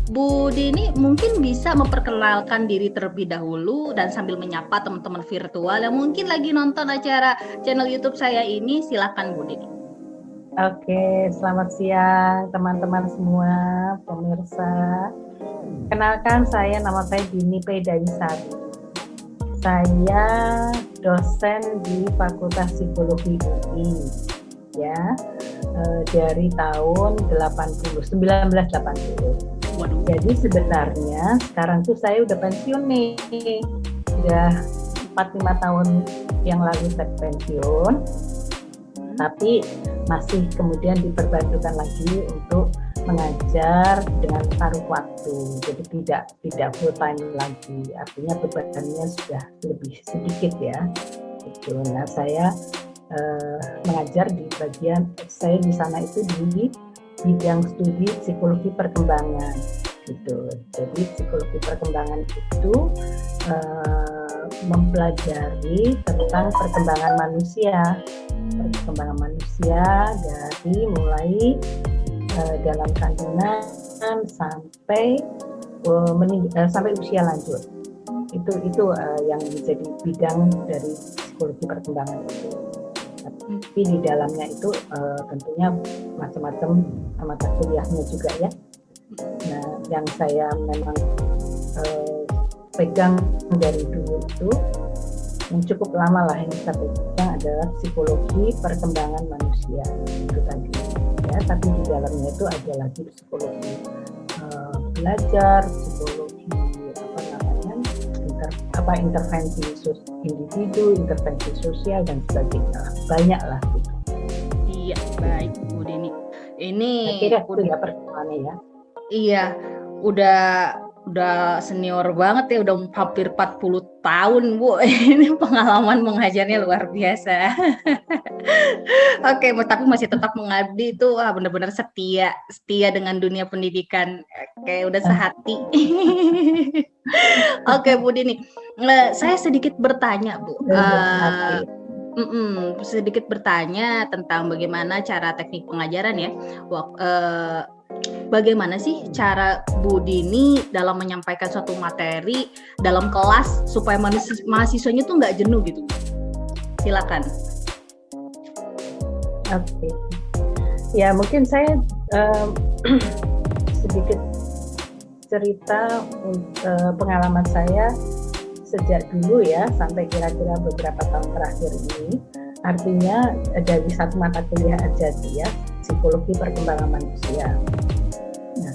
Bu Dini mungkin bisa memperkenalkan diri terlebih dahulu dan sambil menyapa teman-teman virtual yang mungkin lagi nonton acara channel YouTube saya ini. Silakan Bu Dini. Oke, selamat siang teman-teman semua pemirsa. Kenalkan, nama saya Dini Pedaisari. Saya dosen di Fakultas Psikologi UI ya, dari tahun 1980. Waduh, Jadi sebenarnya sekarang tuh saya udah pensiun nih, udah 4-5 tahun yang lalu saya pensiun, tapi masih kemudian diperbantukan lagi untuk mengajar dengan paruh waktu, jadi tidak full time lagi, artinya bebannya sudah lebih sedikit ya. Gitu. Nah saya mengajar di bagian, saya di sana itu di bidang studi psikologi perkembangan, gitu. Jadi psikologi perkembangan itu mempelajari tentang perkembangan manusia dari mulai dalam kandungan sampai sampai usia lanjut. Itu yang menjadi bidang dari psikologi perkembangan itu. Tapi di dalamnya itu tentunya macam-macam mata kuliahnya juga ya. Nah, yang saya memang pegang dari dulu itu yang cukup lama lah yang saya pegang adalah psikologi perkembangan manusia itu tadi ya. Tapi di dalamnya itu ada lagi psikologi belajar, psikologi intervensi individu, intervensi sosial dan sebagainya, banyak lah gitu. Iya, baik Bu Dini. Ini kira udah pertemuannya ya. Iya, udah senior banget ya, udah hampir 40 tahun Bu. Ini pengalaman mengajarnya luar biasa. Oke, tapi masih tetap mengabdi itu benar-benar setia dengan dunia pendidikan. Kayak udah sehati. Oke Bu Dini, saya sedikit bertanya Bu. Sedikit bertanya tentang bagaimana cara teknik pengajaran ya. Bagaimana sih cara Bu Dini dalam menyampaikan suatu materi dalam kelas supaya mahasiswanya tuh nggak jenuh gitu? Silakan. Oke. Ya mungkin saya sedikit cerita pengalaman saya sejak dulu ya sampai kira-kira beberapa tahun terakhir ini. Artinya dari satu mata kuliah aja ya, psikologi perkembangan manusia. Nah,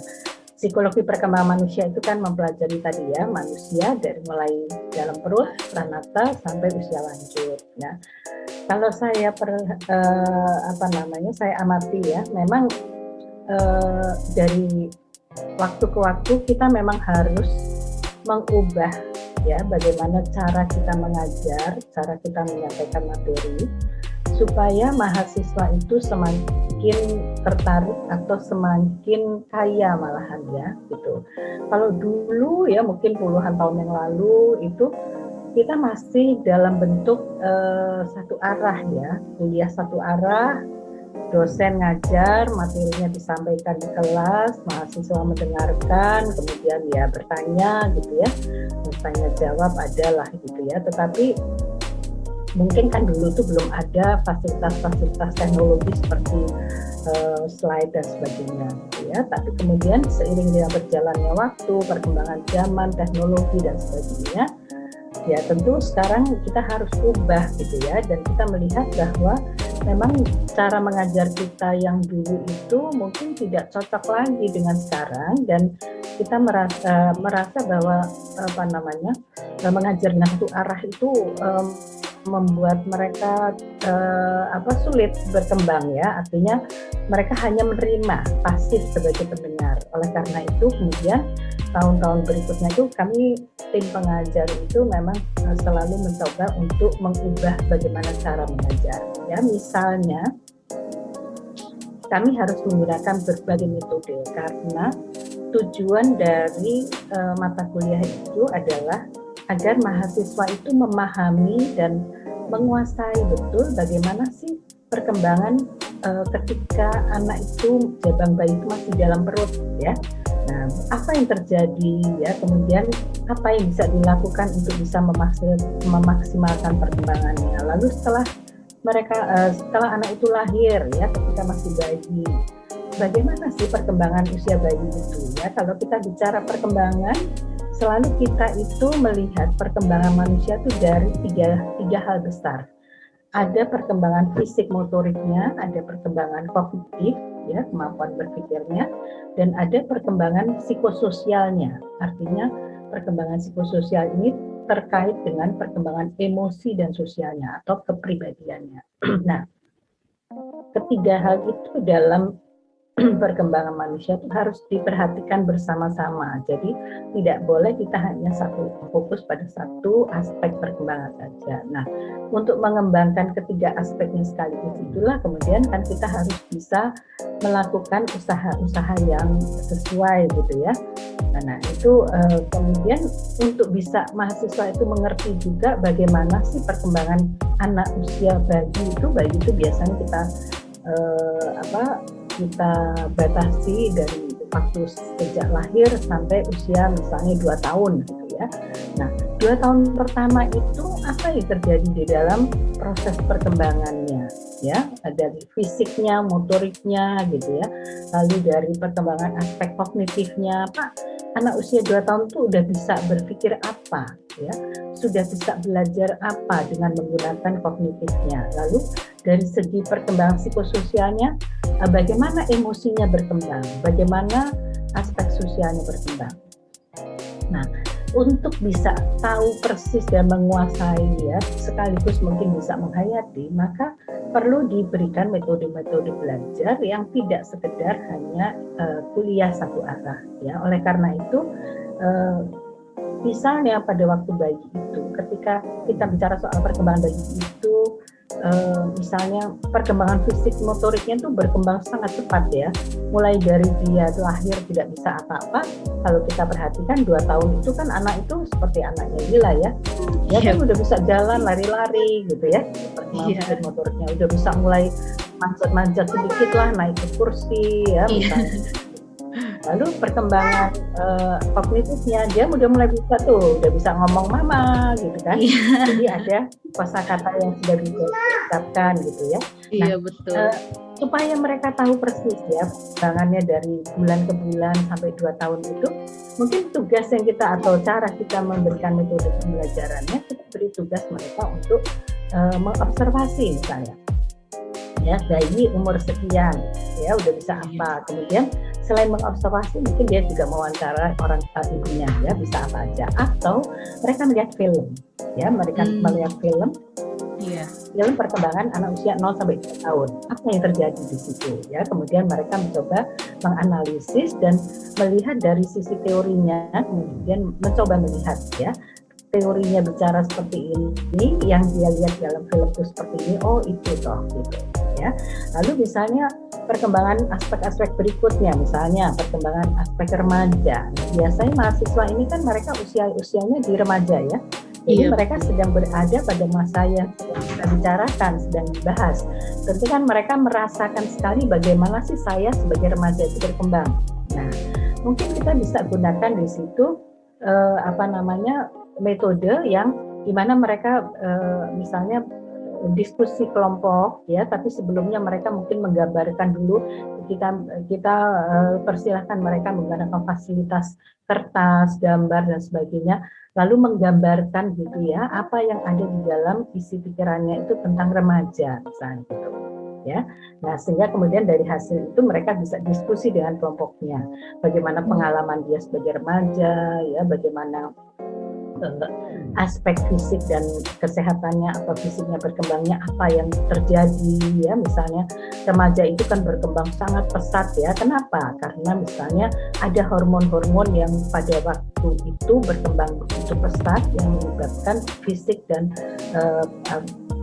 psikologi perkembangan manusia itu kan mempelajari tadi ya manusia dari mulai dalam perut, pranata sampai usia lanjut. Nah, kalau saya saya amati ya, memang dari waktu ke waktu kita memang harus mengubah ya bagaimana cara kita mengajar, cara kita menyampaikan materi supaya mahasiswa itu semakin tertarik atau semakin kaya malahan ya gitu. Kalau dulu ya mungkin puluhan tahun yang lalu itu kita masih dalam bentuk satu arah ya, kuliah satu arah, dosen ngajar, materinya disampaikan di kelas, mahasiswa mendengarkan, kemudian ya bertanya gitu ya, bertanya jawab adalah gitu ya. Tetapi mungkin kan dulu tuh belum ada fasilitas-fasilitas teknologi seperti slide dan sebagainya gitu ya. Tapi kemudian seiring dengan berjalannya waktu, perkembangan zaman, teknologi dan sebagainya, ya tentu sekarang kita harus ubah gitu ya, dan kita melihat bahwa memang cara mengajar kita yang dulu itu mungkin tidak cocok lagi dengan sekarang, dan kita merasa bahwa mengajar dengan satu arah itu membuat mereka sulit berkembang ya, artinya mereka hanya menerima pasif sebagai pendengar. Oleh karena itu kemudian tahun-tahun berikutnya itu kami tim pengajar itu memang selalu mencoba untuk mengubah bagaimana cara mengajar ya. Misalnya kami harus menggunakan berbagai metode karena tujuan dari mata kuliah itu adalah agar mahasiswa itu memahami dan menguasai betul bagaimana sih perkembangan ketika anak itu, jabang bayi itu masih dalam perut ya. Nah, apa yang terjadi ya, kemudian apa yang bisa dilakukan untuk bisa memaksimalkan perkembangannya. Lalu setelah anak itu lahir ya, ketika masih bayi, bagaimana sih perkembangan usia bayi itu ya. Kalau kita bicara perkembangan, selalu kita itu melihat perkembangan manusia itu dari tiga hal besar. Ada perkembangan fisik motoriknya, ada perkembangan kognitif ya, kemampuan berpikirnya, dan ada perkembangan psikososialnya. Artinya perkembangan psikososial ini terkait dengan perkembangan emosi dan sosialnya atau kepribadiannya. Nah, ketiga hal itu dalam perkembangan manusia itu harus diperhatikan bersama-sama. Jadi tidak boleh kita hanya fokus pada satu aspek perkembangan saja. Nah, untuk mengembangkan ketiga aspeknya sekaligus itulah kemudian kan kita harus bisa melakukan usaha-usaha yang sesuai gitu ya. Nah, itu kemudian untuk bisa mahasiswa itu mengerti juga bagaimana sih perkembangan anak usia bayi itu biasanya kita kita batasi dari waktu sejak lahir sampai usia misalnya 2 tahun gitu ya. Nah, 2 tahun pertama itu apa yang terjadi di dalam proses perkembangannya ya, dari fisiknya, motoriknya gitu ya. Lalu dari perkembangan aspek kognitifnya, Pak, anak usia 2 tahun itu udah bisa berpikir apa ya, sudah bisa belajar apa dengan menggunakan kognitifnya. Lalu dari segi perkembangan psikososialnya, bagaimana emosinya berkembang, bagaimana aspek sosialnya berkembang. Nah, untuk bisa tahu persis dan menguasai ya, sekaligus mungkin bisa menghayati, maka perlu diberikan metode-metode belajar yang tidak sekedar hanya kuliah satu arah ya. Oleh karena itu misalnya pada waktu bayi itu, ketika kita bicara soal perkembangan bayi itu, misalnya perkembangan fisik motoriknya itu berkembang sangat cepat ya. Mulai dari dia lahir tidak bisa apa-apa, kalau kita perhatikan 2 tahun itu kan anak itu seperti anaknya Wila ya. Dia kan udah bisa jalan, lari-lari gitu ya. Perkembangan fisik motoriknya udah bisa mulai manjat-manjat sedikit lah, naik ke kursi ya misalnya. Lalu perkembangan kognitifnya dia udah mulai bisa udah bisa ngomong mama gitu kan. Jadi ada kosakata yang sudah diucapkan gitu ya. Iya, nah, betul. Supaya mereka tahu persis ya perkembangannya dari bulan ke bulan sampai 2 tahun itu, mungkin tugas yang kita atau cara kita memberikan metode pembelajarannya, kita beri tugas mereka untuk mengobservasi misalnya. Ya, bayi umur sekian ya udah bisa apa, kemudian selain mengobservasi mungkin dia juga mewawancara orang ibunya ya, bisa apa aja, atau mereka melihat film ya, mereka melihat film perkembangan anak usia 0 sampai 3 tahun, apa yang terjadi di situ ya. Kemudian mereka mencoba menganalisis dan melihat dari sisi teorinya, kemudian mencoba melihat ya, teorinya bicara seperti ini, yang dia lihat dalam film itu seperti ini, oh itu toh gitu ya. Lalu misalnya perkembangan aspek-aspek berikutnya, misalnya perkembangan aspek remaja. Biasanya mahasiswa ini kan mereka usianya di remaja ya. Jadi mereka sedang berada pada masa yang kita bicarakan, sedang dibahas. Tentu kan mereka merasakan sekali bagaimana sih saya sebagai remaja itu berkembang. Nah, mungkin kita bisa gunakan di situ metode yang dimana mereka misalnya diskusi kelompok ya, tapi sebelumnya mereka mungkin menggambarkan dulu, kita persilahkan mereka menggunakan fasilitas kertas, gambar dan sebagainya, lalu menggambarkan gitu ya apa yang ada di dalam isi pikirannya itu tentang remaja misalnya gitu ya. Nah, sehingga kemudian dari hasil itu mereka bisa diskusi dengan kelompoknya, bagaimana pengalaman dia sebagai remaja ya, bagaimana aspek fisik dan kesehatannya atau fisiknya berkembangnya, apa yang terjadi ya. Misalnya remaja itu kan berkembang sangat pesat ya. Kenapa? Karena misalnya ada hormon-hormon yang pada waktu itu berkembang begitu pesat yang menyebabkan fisik dan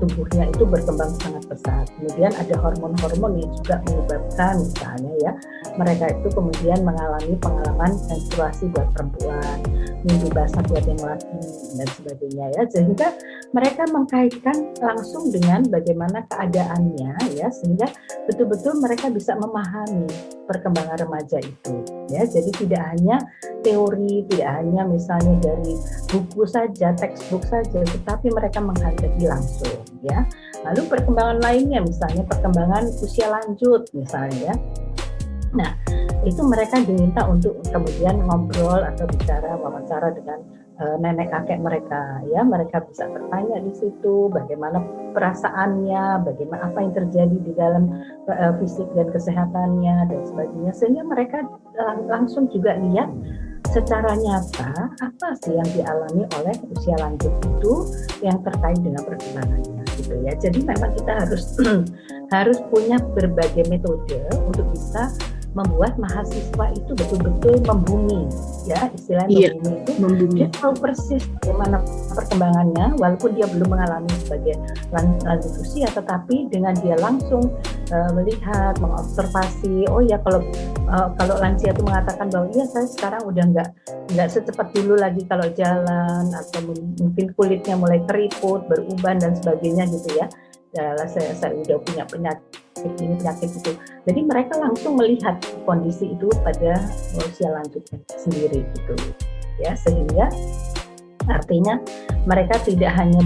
tubuhnya itu berkembang sangat pesat. Kemudian ada hormon-hormon yang juga menyebabkan misalnya ya, mereka itu kemudian mengalami pengalaman menstruasi buat perempuan, mimpi basah buat yang laki dan sebagainya ya. Sehingga mereka mengkaitkan langsung dengan bagaimana keadaannya ya, sehingga betul-betul mereka bisa memahami perkembangan remaja itu ya. Jadi tidak hanya teori, tidak hanya misalnya dari buku saja, textbook saja, tetapi mereka menghadapi langsung ya. Lalu perkembangan lainnya misalnya perkembangan usia lanjut misalnya. Nah, itu mereka diminta untuk kemudian ngobrol atau bicara, wawancara dengan nenek kakek mereka, ya mereka bisa bertanya di situ bagaimana perasaannya, bagaimana apa yang terjadi di dalam fisik dan kesehatannya dan sebagainya, sehingga mereka langsung juga lihat secara nyata apa sih yang dialami oleh usia lanjut itu yang terkait dengan perkembangannya gitu ya. Jadi memang kita harus punya berbagai metode untuk bisa membuat mahasiswa itu betul-betul membumi, ya istilahnya membumi itu dia tahu persis bagaimana perkembangannya walaupun dia belum mengalami sebagai lanjut usia, tetapi dengan dia langsung melihat, mengobservasi, oh ya kalau lansia itu mengatakan bahwa iya saya sekarang udah nggak secepat dulu lagi kalau jalan, atau mungkin kulitnya mulai keriput, beruban dan sebagainya gitu ya. Saya udah punya penyakit ini, penyakit itu. Jadi mereka langsung melihat kondisi itu pada usia lanjutnya sendiri gitu ya, sehingga artinya mereka tidak hanya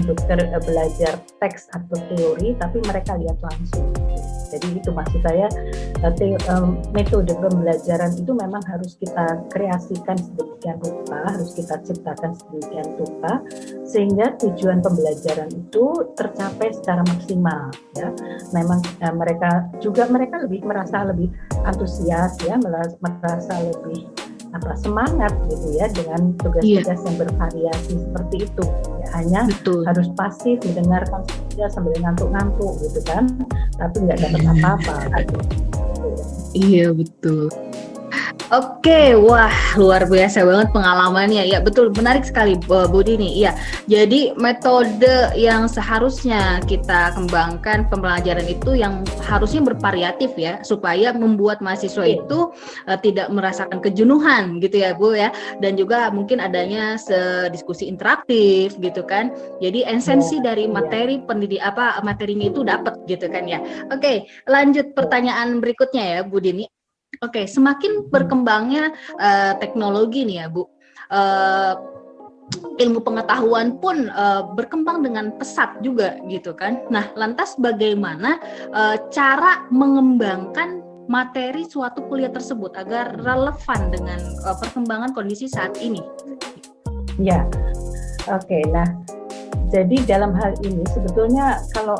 belajar teks atau teori, tapi mereka lihat langsung. Jadi itu maksud saya, metode pembelajaran itu memang harus kita kreasikan sedemikian rupa, harus kita ciptakan sedemikian rupa, sehingga tujuan pembelajaran itu tercapai secara maksimal. Ya, memang mereka merasa lebih antusias, ya, merasa lebih semangat gitu ya dengan tugas-tugas yang bervariasi seperti itu. Ya, hanya harus pasif mendengarkan saja sambil ngantuk-ngantuk gitu kan, tapi nggak dapat apa-apa. Iya betul. Oke, wah luar biasa banget pengalamannya. Ya betul, menarik sekali Bu Dini. Iya, jadi metode yang seharusnya kita kembangkan pembelajaran itu yang harusnya bervariatif ya, supaya membuat mahasiswa itu tidak merasakan kejenuhan gitu ya Bu ya. Dan juga mungkin adanya diskusi interaktif gitu kan. Jadi esensi dari materi materinya itu dapat gitu kan ya. Oke, lanjut pertanyaan berikutnya ya Bu Dini. Oke, semakin berkembangnya teknologi nih ya Bu, ilmu pengetahuan pun berkembang dengan pesat juga gitu kan. Nah, lantas bagaimana cara mengembangkan materi suatu kuliah tersebut agar relevan dengan perkembangan kondisi saat ini? Ya, oke. Nah, jadi dalam hal ini sebetulnya kalau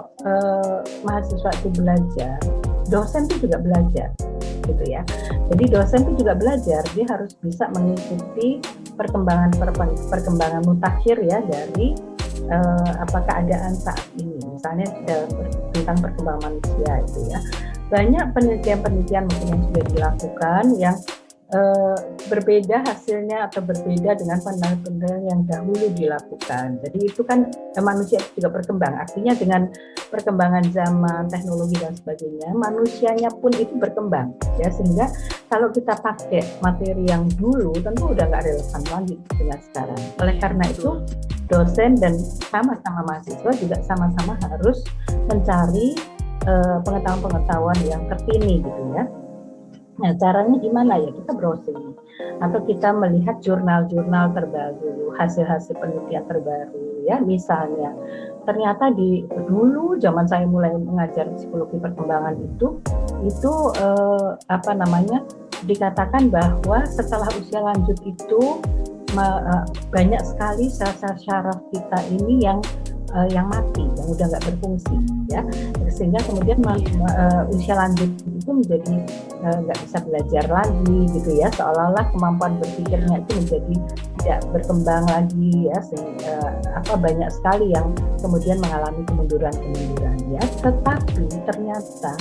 mahasiswa itu belajar, dosen itu juga belajar. Gitu ya. Jadi dosen itu juga belajar, dia harus bisa mengikuti perkembangan mutakhir ya dari keadaan saat ini. Misalnya tentang perkembangan manusia itu ya. Banyak penelitian mungkin yang sudah dilakukan yang berbeda hasilnya atau berbeda dengan penelitian yang dahulu dilakukan. Jadi itu kan manusia juga berkembang. Artinya dengan perkembangan zaman, teknologi dan sebagainya, manusianya pun itu berkembang. Ya, sehingga kalau kita pakai materi yang dulu tentu udah nggak relevan lagi dengan sekarang. Oleh karena itu dosen dan sama-sama mahasiswa juga sama-sama harus mencari pengetahuan-pengetahuan yang terkini gitu ya. Nah, caranya gimana ya? Kita browsing atau kita melihat jurnal-jurnal terbaru, hasil-hasil penelitian terbaru ya. Misalnya, ternyata dulu zaman saya mulai mengajar psikologi perkembangan itu dikatakan bahwa setelah usia lanjut itu banyak sekali sel-sel syaraf kita ini yang mati, yang udah nggak berfungsi ya, sehingga kemudian usia lanjut itu menjadi nggak bisa belajar lagi gitu ya, seolah-olah kemampuan berpikirnya itu menjadi tidak berkembang lagi ya, sehingga banyak sekali yang kemudian mengalami kemunduran ya. Tetapi ternyata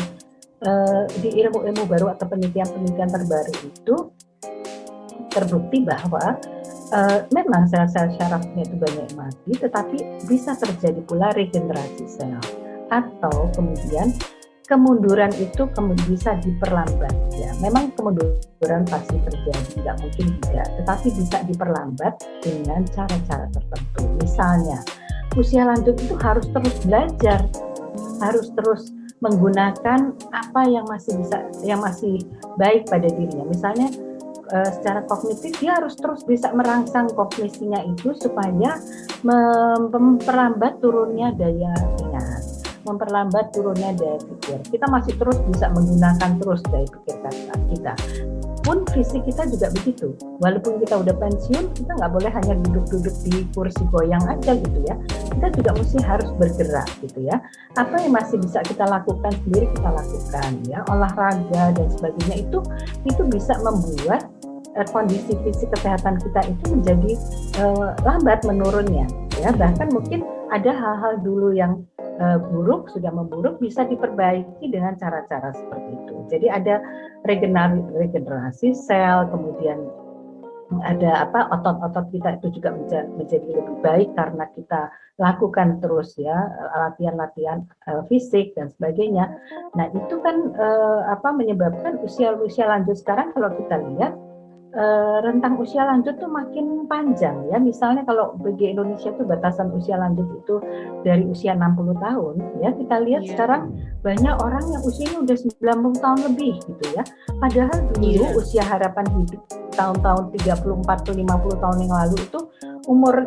di ilmu-ilmu baru atau penelitian-penelitian terbaru itu terbukti bahwa memang sel-sel syarafnya itu banyak mati, tetapi bisa terjadi pula regenerasi sel, atau kemudian kemunduran itu bisa diperlambat ya. Memang kemunduran pasti terjadi, tidak mungkin tidak, tetapi bisa diperlambat dengan cara-cara tertentu. Misalnya usia lanjut itu harus terus belajar, harus terus menggunakan apa yang masih baik pada dirinya. Misalnya secara kognitif dia harus terus bisa merangsang kognisinya itu supaya memperlambat turunnya daya ingat, memperlambat turunnya daya pikir. Kita masih terus bisa menggunakan terus daya pikir kita. pun fisik kita juga begitu. Walaupun kita udah pensiun, kita nggak boleh hanya duduk-duduk di kursi goyang aja gitu ya. Kita juga mesti harus bergerak gitu ya. Apa yang masih bisa kita lakukan sendiri kita lakukan ya. Olahraga dan sebagainya itu bisa membuat kondisi fisik kesehatan kita itu menjadi lambat menurunnya ya. Bahkan mungkin ada hal-hal dulu yang buruk, sudah memburuk, bisa diperbaiki dengan cara-cara seperti itu. Jadi ada regenerasi sel, kemudian ada otot-otot kita itu juga menjadi lebih baik karena kita lakukan terus ya latihan-latihan fisik dan sebagainya. Nah itu kan menyebabkan usia lanjut sekarang kalau kita lihat rentang usia lanjut tuh makin panjang ya. Misalnya kalau bagi Indonesia tuh batasan usia lanjut itu dari usia 60 tahun ya. Kita lihat sekarang banyak orang yang usianya udah 90 tahun lebih gitu ya. Padahal dulu usia harapan hidup tahun-tahun 30, 40, 50 tahun yang lalu itu umur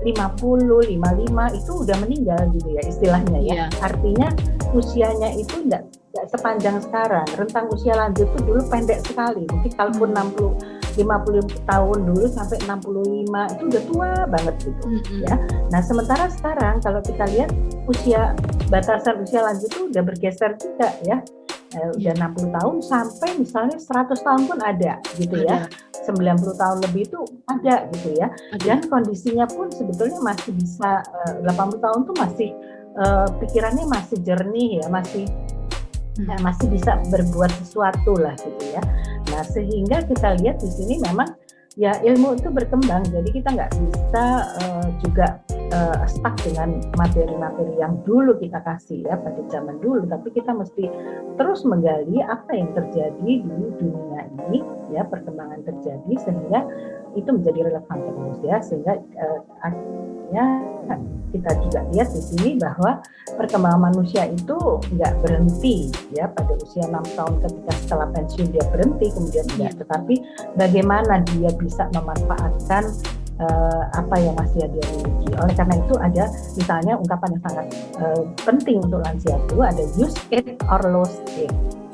50, 55 itu udah meninggal gitu ya istilahnya ya. Artinya usianya itu enggak sepanjang sekarang. Rentang usia lanjut itu dulu pendek sekali. Mungkin kalaupun 50 tahun dulu sampai 65 itu udah tua banget gitu ya. Nah sementara sekarang kalau kita lihat batasan usia lanjut itu udah bergeser juga ya. Udah 60 tahun sampai misalnya 100 tahun pun ada gitu ya. 90 tahun lebih itu ada gitu ya. Dan kondisinya pun sebetulnya masih bisa 80 tahun tuh masih pikirannya masih jernih ya, masih bisa berbuat sesuatu lah gitu ya. Nah sehingga kita lihat di sini memang ya ilmu itu berkembang, jadi kita nggak bisa juga stuck dengan materi-materi yang dulu kita kasih ya pada zaman dulu, tapi kita mesti terus menggali apa yang terjadi di dunia ini ya, perkembangan terjadi sehingga itu menjadi relevan terus ya, sehingga akhirnya kita juga lihat di sini bahwa perkembangan manusia itu nggak berhenti ya pada usia 6 tahun ketika setelah pensiun dia berhenti kemudian tidak, tetapi bagaimana dia bisa memanfaatkan apa yang masih dia miliki. Oleh karena itu ada misalnya ungkapan yang sangat penting untuk lansia itu ada use it or lose it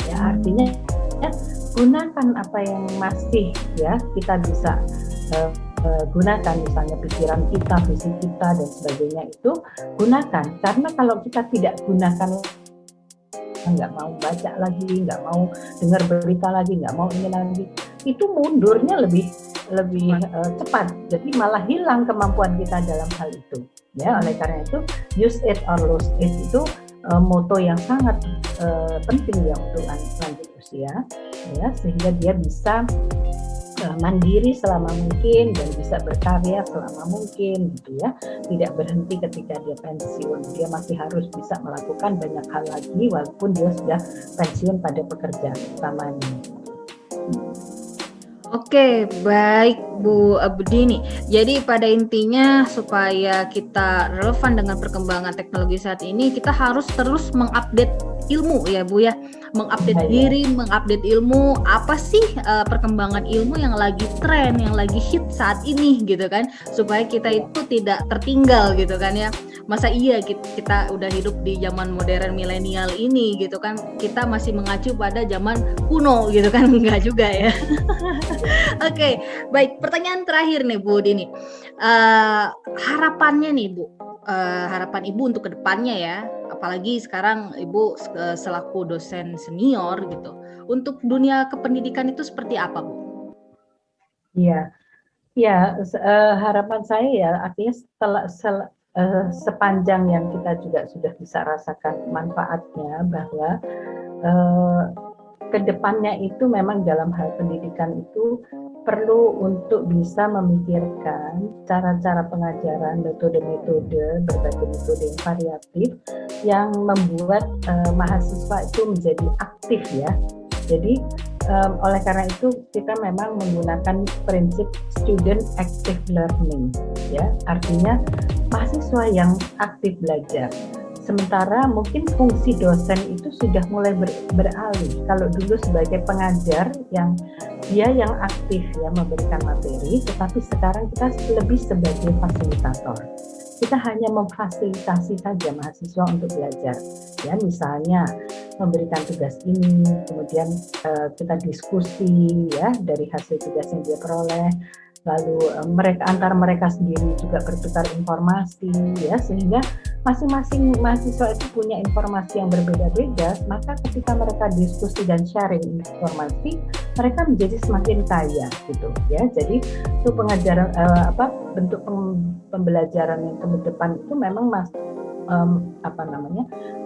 ya, artinya ya, gunakan apa yang masih ya kita bisa gunakan, misalnya pikiran kita, visi kita dan sebagainya itu gunakan, karena kalau kita tidak gunakan, nggak mau baca lagi, nggak mau dengar berita lagi, nggak mau ini lagi, itu mundurnya lebih cepat, jadi malah hilang kemampuan kita dalam hal itu ya. Oleh karena itu use it or lose it itu moto yang sangat penting ya untuk lanjut usia ya, sehingga dia bisa mandiri selama mungkin dan bisa berkarya selama mungkin gitu ya, tidak berhenti ketika dia pensiun, dia masih harus bisa melakukan banyak hal lagi walaupun dia sudah pensiun pada pekerjaan utamanya. Oke, baik Bu Budini. Jadi pada intinya supaya kita relevan dengan perkembangan teknologi saat ini, kita harus terus mengupdate ilmu ya Bu ya, mengupdate diri, mengupdate ilmu. Apa sih perkembangan ilmu yang lagi tren, yang lagi hit saat ini gitu kan, supaya kita itu tidak tertinggal gitu kan ya. Masa iya kita udah hidup di zaman modern milenial ini gitu kan, kita masih mengacu pada zaman kuno gitu kan, enggak juga ya. Oke, baik, pertanyaan terakhir nih Bu Dini, harapannya nih Bu, harapan Ibu untuk kedepannya ya, apalagi sekarang Ibu selaku dosen senior gitu, untuk dunia kependidikan itu seperti apa Bu? Iya, harapan saya ya artinya sepanjang yang kita juga sudah bisa rasakan manfaatnya, bahwa kedepannya itu memang dalam hal pendidikan itu perlu untuk bisa memikirkan cara-cara pengajaran, metode-metode, berbagai metode yang variatif yang membuat mahasiswa itu menjadi aktif ya. Jadi oleh karena itu kita memang menggunakan prinsip student active learning ya, artinya mahasiswa yang aktif belajar. Sementara mungkin fungsi dosen itu sudah mulai beralih. Kalau dulu sebagai pengajar yang aktif ya memberikan materi, tetapi sekarang kita lebih sebagai fasilitator. Kita hanya memfasilitasi saja mahasiswa untuk belajar. Ya, misalnya memberikan tugas ini, kemudian kita diskusi ya dari hasil tugas yang dia peroleh, lalu antar mereka sendiri juga bertukar informasi ya, sehingga masing-masing mahasiswa itu punya informasi yang berbeda-beda, maka ketika mereka diskusi dan sharing informasi, mereka menjadi semakin kaya gitu ya. Jadi itu pengajaran bentuk pembelajaran yang ke depan itu memang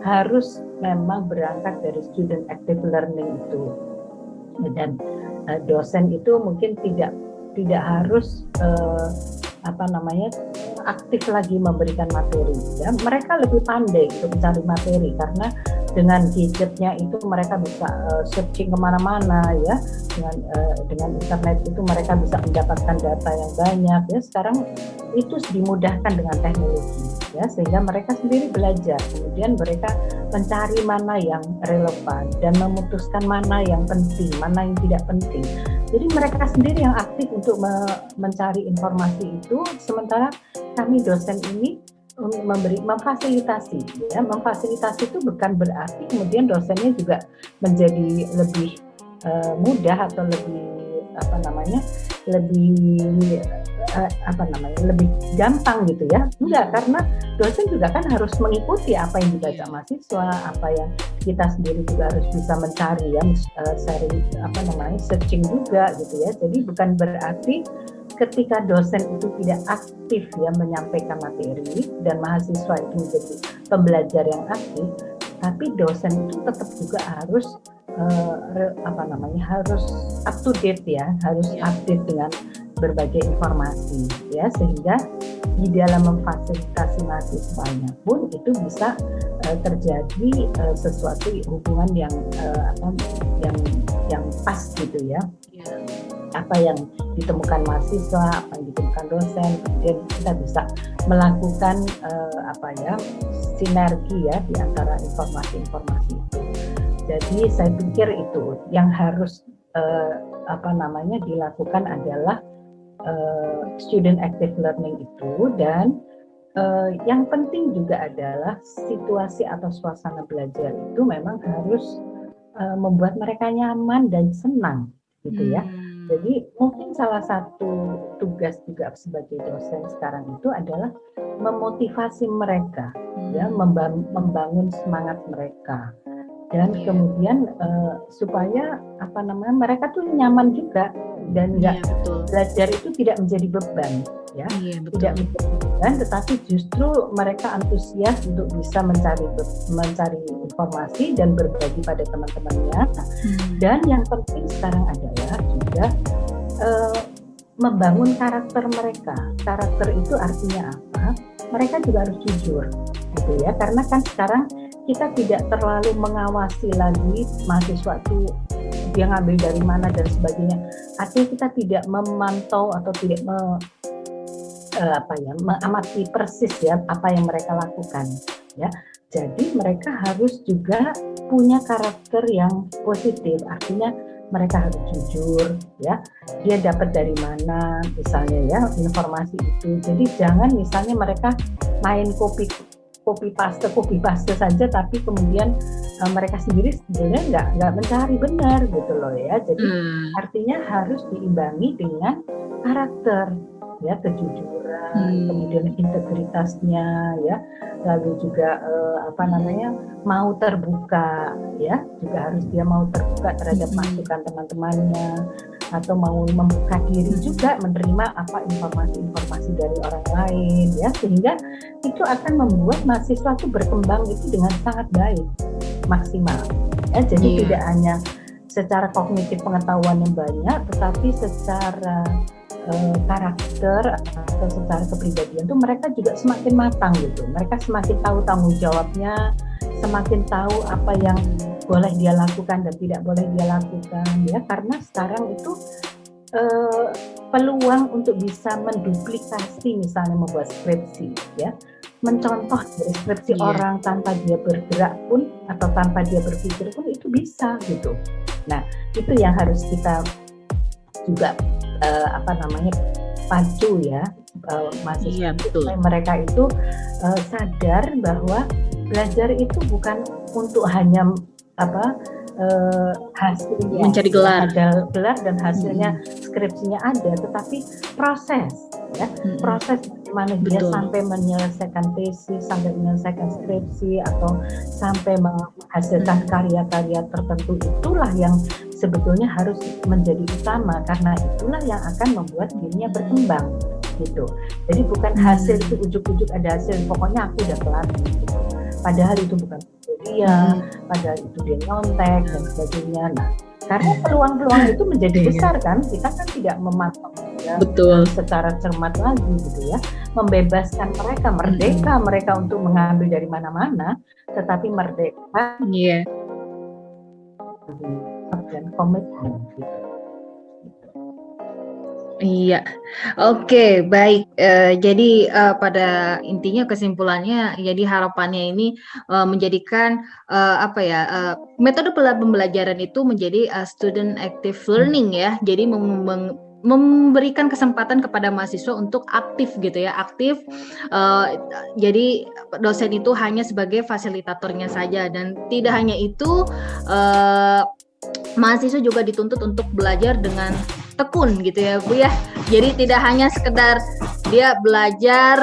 harus memang berangkat dari student active learning itu, dan dosen itu mungkin tidak harus aktif lagi memberikan materi ya. Mereka lebih pandai untuk mencari materi karena dengan gadgetnya itu mereka bisa searching kemana-mana ya, dengan internet itu mereka bisa mendapatkan data yang banyak ya. Sekarang itu dimudahkan dengan teknologi ya, sehingga mereka sendiri belajar, kemudian mereka mencari mana yang relevan dan memutuskan mana yang penting, mana yang tidak penting. Jadi mereka sendiri yang aktif untuk mencari informasi itu, sementara kami dosen ini memfasilitasi ya. Memfasilitasi itu bukan berarti kemudian dosennya juga menjadi lebih mudah atau lebih gampang gitu ya. Enggak, karena dosen juga kan harus mengikuti apa yang dibaca mahasiswa, apa yang kita sendiri juga harus bisa mencari ya, searching juga gitu ya. Jadi bukan berarti ketika dosen itu tidak aktif ya menyampaikan materi dan mahasiswa itu menjadi pembelajar yang aktif, tapi dosen itu tetap juga harus harus up to date ya, harus update dengan berbagai informasi ya, sehingga di dalam memfasilitasi mahasiswanya pun itu bisa terjadi sesuatu hubungan yang pas gitu ya. Apa yang ditemukan mahasiswa, apa yang ditemukan dosen, kemudian kita bisa melakukan sinergi ya di antara informasi-informasi itu. Jadi saya pikir itu yang harus dilakukan adalah student active learning itu, dan yang penting juga adalah situasi atau suasana belajar itu memang harus membuat mereka nyaman dan senang gitu ya. Jadi mungkin salah satu tugas juga sebagai dosen sekarang itu adalah memotivasi mereka ya, membangun semangat mereka, dan kemudian supaya mereka tuh nyaman juga dan belajar itu tidak menjadi beban ya, tidak menjadi beban, tetapi justru mereka antusias untuk bisa mencari informasi dan berbagi pada teman-temannya. Dan yang penting sekarang adalah juga membangun karakter mereka. Karakter itu artinya apa? Mereka juga harus jujur gitu ya, karena kan sekarang kita tidak terlalu mengawasi lagi mahasiswa itu dia ngambil dari mana dan sebagainya. Artinya kita tidak memantau atau tidak mengamati persis ya apa yang mereka lakukan ya. Jadi mereka harus juga punya karakter yang positif, artinya mereka harus jujur ya. Dia dapat dari mana misalnya ya informasi itu. Jadi jangan misalnya mereka main copy paste saja, tapi kemudian mereka sendiri sebenarnya nggak mencari benar gitu loh ya. Jadi artinya harus diimbangi dengan karakter ya, kejujuran, kemudian integritasnya ya, lalu juga mau terbuka ya, juga harus dia mau terbuka terhadap masukan teman-temannya, atau mau membuka diri juga menerima informasi-informasi dari orang lain ya, sehingga itu akan membuat mahasiswa itu berkembang itu dengan sangat baik, maksimal ya. Jadi tidak hanya secara kognitif pengetahuan yang banyak, tetapi secara karakter atau secara kepribadian itu mereka juga semakin matang gitu. Mereka semakin tahu tanggung jawabnya, semakin tahu apa yang boleh dia lakukan dan tidak boleh dia lakukan ya. Karena sekarang itu peluang untuk bisa menduplikasi misalnya membuat skripsi ya, mencontoh dari skripsi orang tanpa dia bergerak pun atau tanpa dia berpikir pun itu bisa gitu. Nah itu yang harus kita juga pacu ya, mahasiswa mereka itu sadar bahwa belajar itu bukan untuk hanya hasilnya, Mencari gelar. ada gelar dan hasilnya skripsinya ada, tetapi proses ya, proses mana dia Betul. sampai menyelesaikan tesis, sampai menyelesaikan skripsi, atau sampai menghasilkan karya-karya tertentu, itulah yang sebetulnya harus menjadi utama, karena itulah yang akan membuat dirinya berkembang gitu. Jadi bukan hasil itu ujuk-ujuk ada hasil, pokoknya aku udah kelar gitu. Padahal itu bukan dia, padahal itu dia nyontek dan sebagainya. Nah, karena peluang-peluang itu menjadi besar kan, kita kan tidak mematok ya, Betul. secara cermat lagi gitu ya, membebaskan mereka, merdeka mereka untuk mengambil dari mana-mana, tetapi merdeka Iya. dan komitmen gitu. Iya, oke, baik. Jadi pada intinya kesimpulannya, jadi harapannya ini menjadikan metode pembelajaran itu menjadi student active learning ya. Jadi memberikan kesempatan kepada mahasiswa untuk aktif gitu ya, aktif. Jadi dosen itu hanya sebagai fasilitatornya saja, dan tidak hanya itu, mahasiswa juga dituntut untuk belajar dengan tekun gitu ya Bu ya. Jadi tidak hanya sekedar dia belajar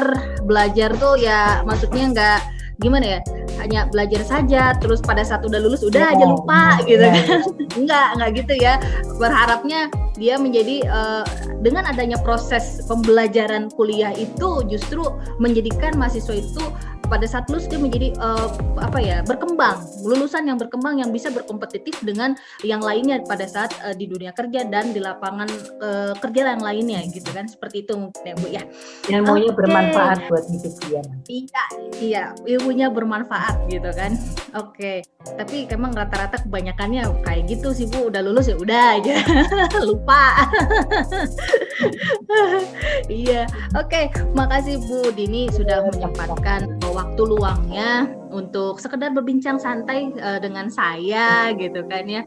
tuh ya, maksudnya nggak gimana ya, hanya belajar saja terus pada saat udah lulus udah aja lupa gitu kan. Enggak gitu ya. Berharapnya dia menjadi dengan adanya proses pembelajaran kuliah itu justru menjadikan mahasiswa itu pada saat lulus dia menjadi berkembang, lulusan yang berkembang yang bisa berkompetitif dengan yang lainnya pada saat di dunia kerja dan di lapangan kerja yang lainnya gitu kan, seperti itu mungkin ya Bu ya. Ilmunya bermanfaat buat hidup dia. Iya, ilmunya bermanfaat gitu kan. Oke. Tapi emang rata-rata kebanyakannya kayak gitu sih Bu, udah lulus ya udah aja lupa. Iya. Oke, makasih Bu Dini sudah menyempatkan waktu luangnya untuk sekedar berbincang santai dengan saya gitu kan ya.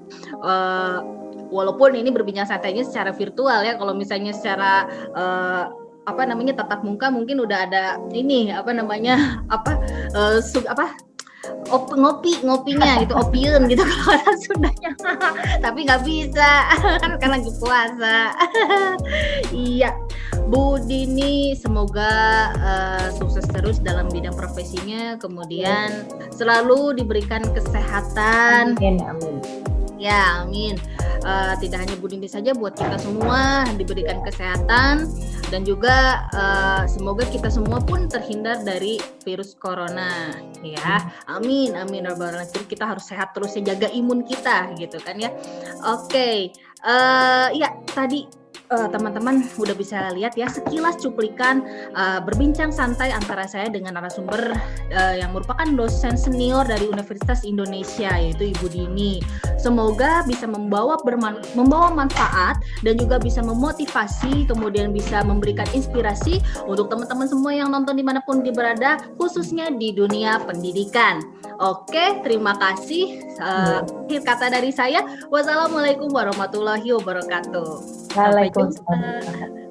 Walaupun ini berbincang santainya secara virtual ya, kalau misalnya secara tatap muka mungkin udah ada ini ngopinya gitu, opium gitu kalau orang Sundanya. Tapi nggak bisa kan lagi puasa. Iya, Bu Dini semoga sukses terus dalam bidang profesinya, kemudian selalu diberikan kesehatan. Amin. Ya, amin. Tidak hanya Bu Dini saja, buat kita semua diberikan kesehatan, dan juga semoga kita semua pun terhindar dari virus corona ya. Amin rabbal alamin. Kita harus sehat terus ya, jaga imun kita gitu kan ya. Oke. Ya tadi teman-teman udah bisa lihat ya sekilas cuplikan berbincang santai antara saya dengan narasumber yang merupakan dosen senior dari Universitas Indonesia, yaitu Ibu Dini. Semoga bisa membawa manfaat dan juga bisa memotivasi, kemudian bisa memberikan inspirasi untuk teman-teman semua yang nonton dimanapun dia berada, khususnya di dunia pendidikan. Oke, terima kasih. Akhir kata dari saya, wassalamualaikum warahmatullahi wabarakatuh. Waalaikumsalam.